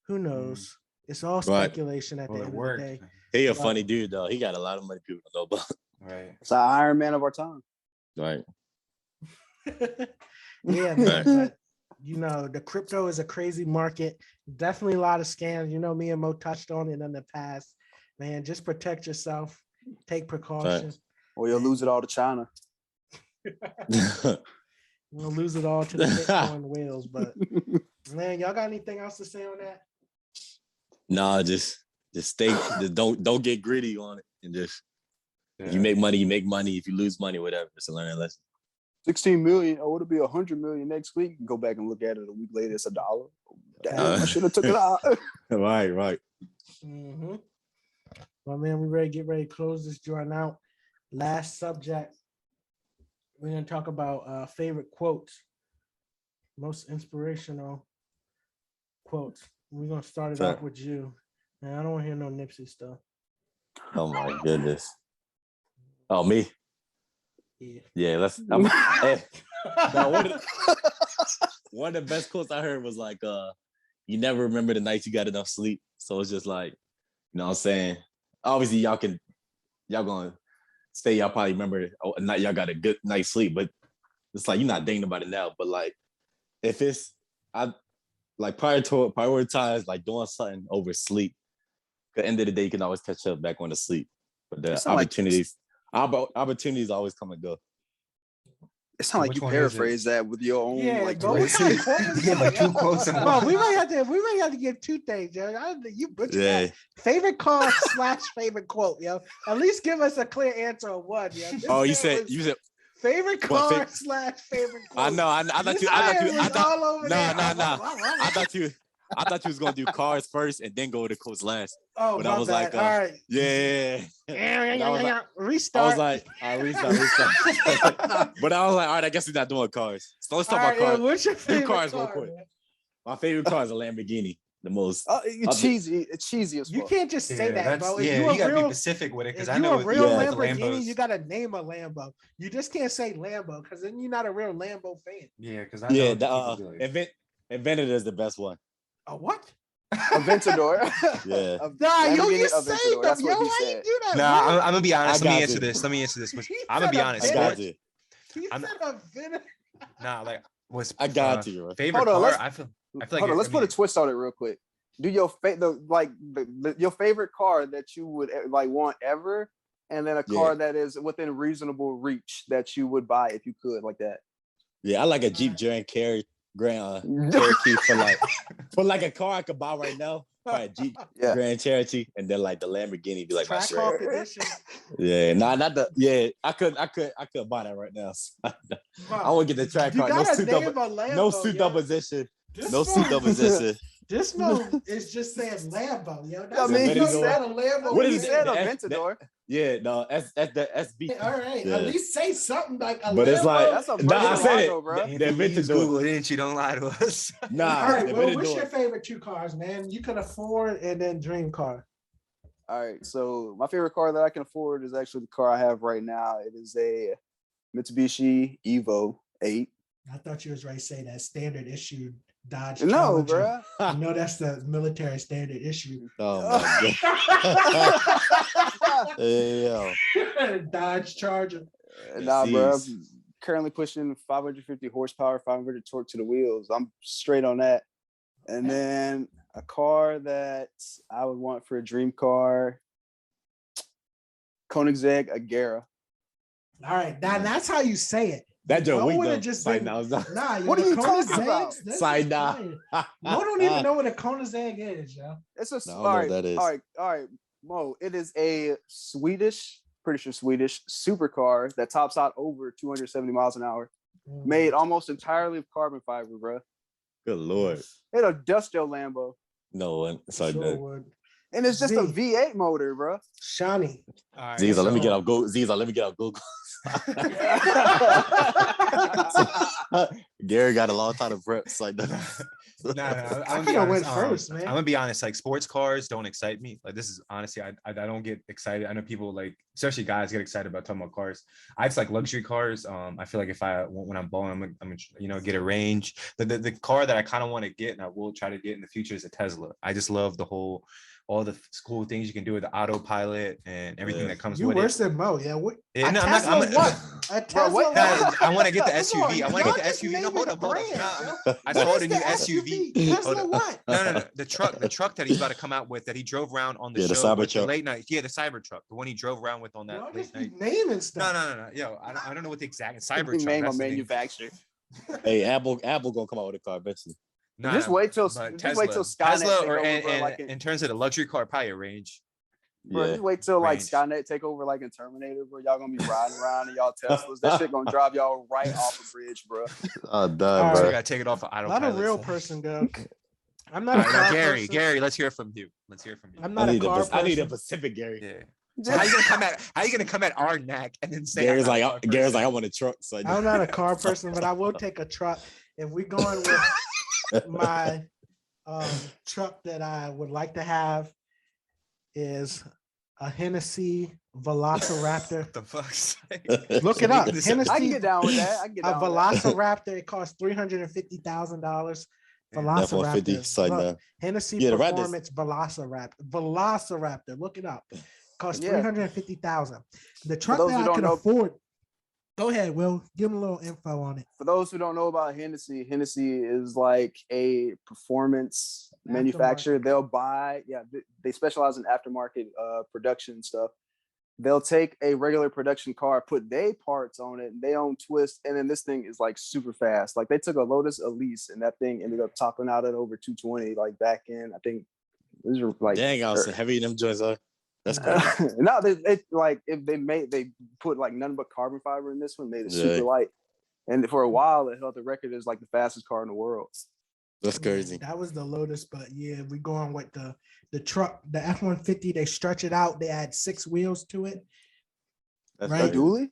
Who knows? It's all speculation at the end of the day. He a funny dude though. He got a lot of money people don't know about. Right. It's an Iron Man of our time. Right. Yeah, man, but you know, the crypto is a crazy market. Definitely a lot of scams. You know, me and Mo touched on it in the past. Man, just protect yourself. Take precautions. Or you'll lose it all to China. We'll lose it all to the Bitcoin whales. But man, y'all got anything else to say on that? Nah, just stay. Just don't get greedy on it, and just if you make money, you make money. If you lose money, whatever. It's a learning lesson. 16 million, or it'll be 100 million next week. Go back and look at it a week later. It's $1. Damn, I should have took it out. Right. Mm-hmm. Well, man, we're ready to close this joint out. Last subject. We're gonna talk about favorite quotes, most inspirational quotes. We're gonna start it off with you. Man, I don't want to hear no Nipsey stuff. Oh my goodness. Oh, me? Yeah, let's. Hey, no, one of the best quotes I heard was like, "You never remember the nights you got enough sleep." So it's just like, you know what I'm saying? Obviously, y'all gonna say y'all probably remember a night y'all got a good night's sleep, but it's like you're not thinking about it now. But like, if it's like prioritize like doing something over sleep. At the end of the day, you can always catch up back on the sleep. But the opportunities always come and go. It's not like you paraphrase that with your own like. But like 2 quotes. Well, we may have to give 2 things, yo. You butchered that. Favorite car / favorite quote, yo. At least give us a clear answer on one, yo. You said favorite car / favorite quote. I know. I thought you was gonna do cars first and then go to quotes last. Oh, but I was bad. Like, all right. Yeah. Restart. I was like, restart. But I was like, all right, I guess we're not doing cars. So let's talk about cars. Yeah, what's your favorite cars car, real quick. Man? My favorite car is a Lamborghini. The most cheesy. It's cheesy as fuck. You can't just say that, bro. You gotta be specific with it because I know a real Lamborghini, you gotta name a Lambo. You just can't say Lambo because then you're not a real Lambo fan. Yeah, because I know Inventor is the best one. A what? Aventador. Yeah. Nah, you say them. Yo, why you do that? Nah, I'm gonna be honest. Let me answer this. I'm gonna be honest. He said Aventador. Nah, like what's I got you. Favorite car? I feel like. Hold on, let's put a twist on it real quick. Do your your favorite car that you would like want ever, and then a car that is within reasonable reach that you would buy if you could, like that. Yeah, I like a Jeep Grand Cherokee for like a car I could buy right now. Probably a Jeep Grand Cherokee, and then like the Lamborghini be like my track edition. Yeah, not the I could buy that right now. I want to get the track car. No suit position. This one is just saying Lambo, yo. I mean, he said a Lambo. What he is said Aventador. Yeah, no, that's the SB. All right, at least say something like a but Lambo. It's like, that's a I said it, bro. The Aventador. Google it, didn't you? Don't lie to us. Nah. All right, well, what's your favorite 2 cars, man? You can afford and then dream car. All right, so my favorite car that I can afford is actually the car I have right now. It is a Mitsubishi Evo 8. I thought you was ready to say that standard issue Dodge. No, bro. You know that's the military standard issue. Oh my God. Dodge Charger. Nah, bro. currently pushing 550 horsepower, 500 torque to the wheels. I'm straight on that. And then a car that I would want for a dream car, Koenigsegg Agera. All right, that's how you say it. That joke weak would though. have just Side been, now. nah. What are you talking about? Side now. Mo don't even know what a Koenigsegg is, yo. It's a No, I don't know what that is. All right, Mo. It is a Swedish, pretty sure Swedish supercar that tops out over 270 miles an hour, made almost entirely of carbon fiber, bro. Good Lord. It'll dust your Lambo. No one. Sorry, Sure and it's just a V8 motor, bro. Shiny. All right, Ziza, let me get out Google. Gary got a long time of prep. Like No, I think I went first, man. I'm gonna be honest. Like sports cars don't excite me. Like this is honestly, I don't get excited. I know people like, especially guys, get excited about talking about cars. I just like luxury cars. I feel like when I'm balling, I'm gonna get a range. The car that I kind of want to get and I will try to get in the future is a Tesla. I just love all the cool things you can do with the autopilot and everything that comes with it. You worse than Mo, yeah. What? Yeah, no, Tesla what? A Tesla what? I want to get the SUV. I want to get the SUV. No, hold up. I saw the new SUV. Tesla what? No. The truck that he's about to come out with that he drove around on the show. The Cybertruck. Late night. Yeah, the Cybertruck. The one he drove around with on that late night. Naming stuff. No. Yo, I don't know what the exact Cybertruck. Name a manufacturer. Hey, Apple gonna come out with a car eventually. Just wait till Skynet Tesla, or in terms of the luxury car, probably a range. Bro, just wait till like Skynet take over like in Terminator, bro. Y'all gonna be riding around in y'all Teslas. That shit gonna drive y'all right off a bridge, bro. Oh, done, bro. bro. You gotta take it off of autopilot. Not a real person, go. I'm not a car person. Gary, let's hear from you. I'm not a car person. I need a Pacific, Gary. Yeah. So how you gonna come at our neck and then say Gary's like I want a truck. So I'm not a car person, but I will take a truck. If we're going with my truck that I would like to have is a Hennessy Velociraptor. The fuck's Look it up. Hennessy, I can get down with that. A Velociraptor. It costs $350,000. Velociraptor. Look, Hennessy Performance Velociraptor. Look it up. Costs $350,000. The truck that I can afford. Go ahead, Will. Give them a little info on it. For those who don't know about Hennessy is like a performance manufacturer. They'll buy, they specialize in aftermarket production stuff. They'll take a regular production car, put their parts on it, and they own twist, and then this thing is like super fast. Like they took a Lotus Elise, and that thing ended up topping out at over 220. Like back in, I think these were like dang, I was heavy them joints are. That's crazy. No, they like if they put like nothing but carbon fiber in this one, made it super light, and for a while it held the record as like the fastest car in the world. That's crazy. That was the Lotus, but yeah, we going with the truck, the F-150. They stretch it out. They add 6 wheels to it. That's right? Dually?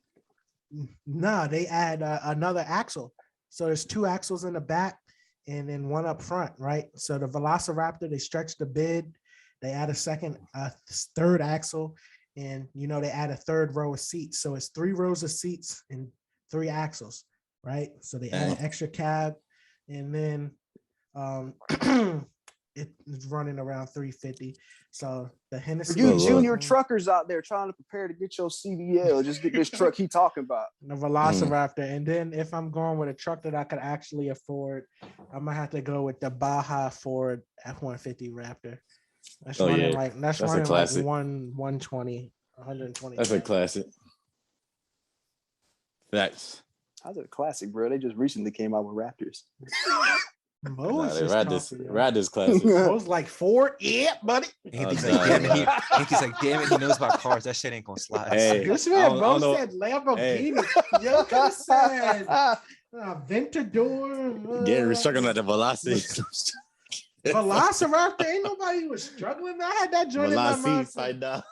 No, they add another axle. So there's 2 axles in the back and then 1 up front, right? So the Velociraptor, they stretch the bed. They add a third axle, and they add a 3rd row of seats. So it's 3 rows of seats and 3 axles, right? So they add an extra cab, and then it's running around 350. So the Hennessy, you junior truckers out there trying to prepare to get your CDL, just get this truck he talking about. The Velociraptor. And then if I'm going with a truck that I could actually afford, I'm gonna have to go with the Baja Ford F-150 Raptor. That's running like 120, 120. That's a classic. Facts. How's it a classic, bro? They just recently came out with Raptors. They ride this classic. I was like, Ford, yeah, buddy. He's like, damn it, he knows about cars. That shit ain't gonna slide. Hey, this man Mo said Lamborghini. Hey. Yo, could have said Ventador. Gary struggling at the velocity. Velociraptor, ain't nobody was struggling. I had that joint in my mind. The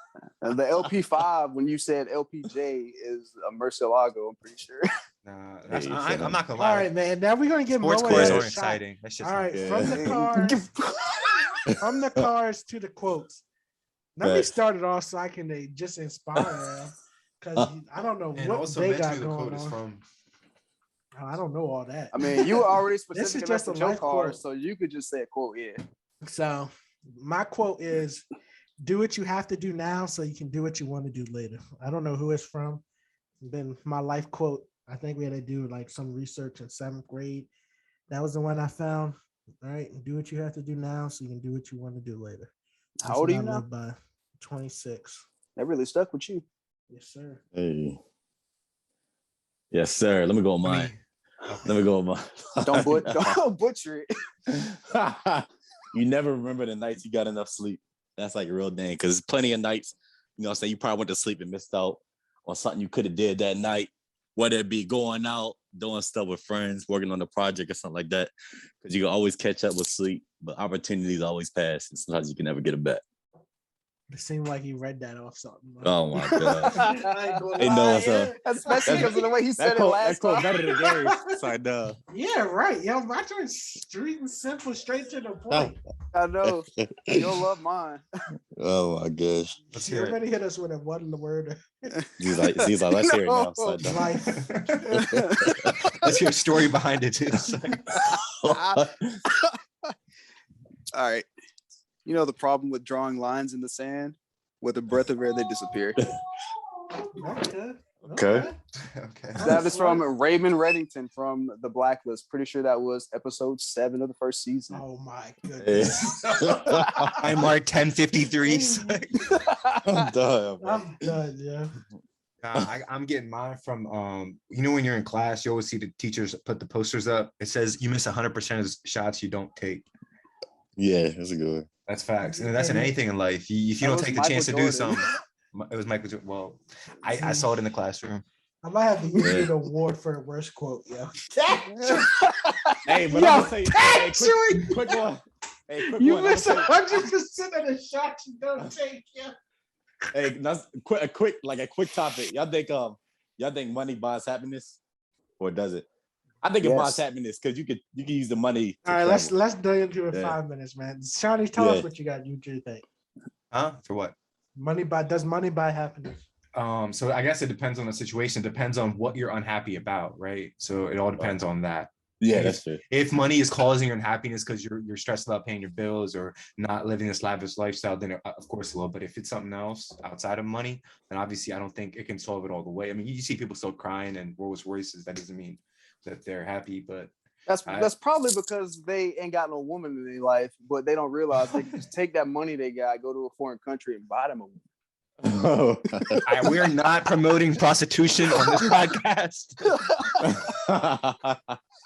LP5, when you said LPJ, is a Murcielago, I'm pretty sure. Nah, I'm not gonna lie. All right, man. Now we're gonna get sports cars are exciting. That's just all right. From the cars to the quotes. Let me start it off so I can just inspire them, because I don't know what they got going on. I don't know all that. I mean, you were already specific. This is just a life quote, so you could just say a quote. Yeah. So my quote is, "Do what you have to do now, so you can do what you want to do later." I don't know who it's from. Been my life quote I think we had to do like some research in 7th grade. That was the one I found. All right, do what you have to do now so you can do what you want to do later. How old are you now? By 26. That really stuck with you. Yes, sir. Hey. Yes, sir. Let me go on mine. Let me go on mine. Don't butcher it. You never remember the nights you got enough sleep. That's like a real thing, because plenty of nights, you know what I'm saying, you probably went to sleep and missed out on something you could have did that night, whether it be going out, doing stuff with friends, working on the project or something like that, because you can always catch up with sleep, but opportunities always pass, and sometimes you can never get it back. It seemed like he read that off something. Oh my god! Hey, no, especially because of the way he said it last time. Better than Gary. Sorry, no. Yeah, right. Yo, my turn street and simple, straight to the point. I know. You'll love mine. Oh my gosh! You already hit us with a one word. He's like, let's hear it now. Life. Let's hear a story behind it too. All right. You know the problem with drawing lines in the sand? With a breath of air, they disappear. Okay. That is from Raymond Reddington from The Blacklist. Pretty sure that was episode 7 of the first season. Oh my goodness. I'm Mark 1053. I'm done. I'm done, yeah. I'm getting mine from you know when you're in class, you always see the teachers put the posters up. It says you miss 100% of shots you don't take. Yeah, that's a good one. That's facts, and that's in anything in life. If you don't take the chance to do something, it was Michael Jordan. Well, I saw it in the classroom. I might have to give you the award for the worst quote, yo. Hey, but I'm gonna say, quick one. Hey, quick you one. miss 100% of the shots you don't take, yo. Hey, that's a quick topic. Y'all think money buys happiness, or does it? I think it buys happiness because you can use the money. All right, let's do it into 5 minutes, man. Shawnee, tell us what you got. You think? Huh? For what? Does money buy happiness? So I guess it depends on the situation. It depends on what you're unhappy about, right? So it all depends on that. Yeah, that's true. If money is causing your unhappiness because you're stressed about paying your bills or not living this lavish lifestyle, then of course it will. But if it's something else outside of money, then obviously I don't think it can solve it all the way. I mean, you see people still crying and Rolls Royces. That doesn't mean that they're happy, but that's probably because they ain't got no woman in their life, but they don't realize they can just take that money they got, go to a foreign country and buy them a woman. We're not promoting prostitution on this podcast.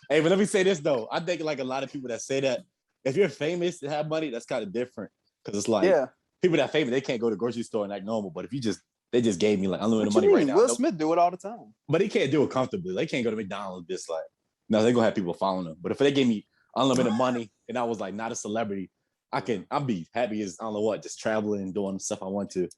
Hey, but let me say this though. I think like a lot of people that say that if you're famous and have money, that's kind of different. Because it's like people that are famous, they can't go to the grocery store and act normal. But if they just gave me like unlimited money right now. Will Smith do it all the time. But he can't do it comfortably. They can't go to McDonald's just like, no, they're gonna have people following them. But if they gave me unlimited money and I was like not a celebrity, I'll be happy as I don't know what, just traveling and doing stuff I want to.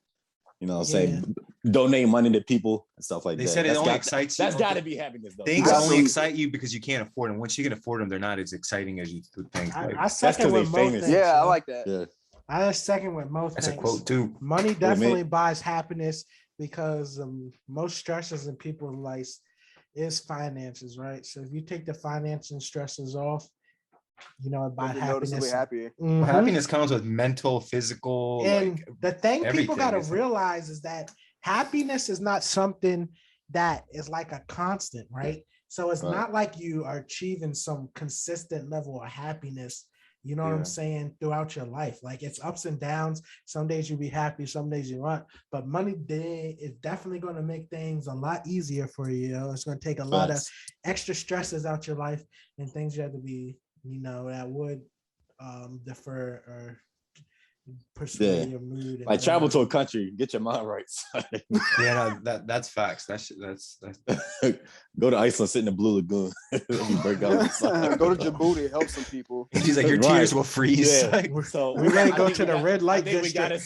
You know what I'm saying? Donate money to people and stuff like that. They said it only excites you. That's gotta be happiness though. Things only excite you because you can't afford them. Once you can afford them, they're not as exciting as you would think. I second with most things. Yeah, I like that. Yeah. I second with most things. That's a quote too. Money definitely buys happiness because most stresses in people's lives is finances, right? So if you take the finance and stresses off, you know, it buys happiness. Happier. Mm-hmm. Happiness comes with mental, physical, and like the thing people got to realize is that happiness is not something that is like a constant, right? So it's not like you are achieving some consistent level of happiness. You know what I'm saying? Throughout your life, like it's ups and downs. Some days you'll be happy, some days you aren't. But money day is definitely going to make things a lot easier for you. You know? It's going to take a lot of extra stresses out your life and things you have to be, you know, that would defer or persuade your mood. Like travel to a country, get your mind right. Yeah, no, that's facts. That's Go to Iceland, sit in the Blue Lagoon. Break out. Go to Djibouti, help some people. He's like, your tears will freeze. Yeah. So we gotta go to the red light district. I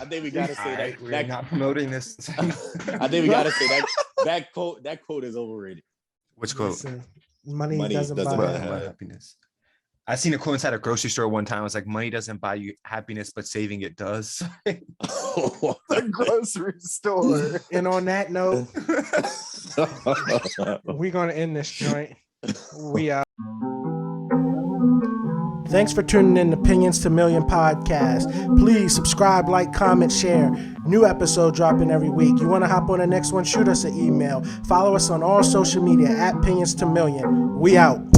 think we gotta say we're not promoting this. I think we gotta say that quote is overrated. Which quote? Listen, money doesn't buy happiness. I seen a quote inside a grocery store one time. It was like, money doesn't buy you happiness, but saving it does. The grocery store. And on that note, we're going to end this joint. We are. Thanks for tuning in to Opinions to Million podcast. Please subscribe, like, comment, share. New episode dropping every week. You want to hop on the next one? Shoot us an email. Follow us on all social media at Opinions to Million. We out.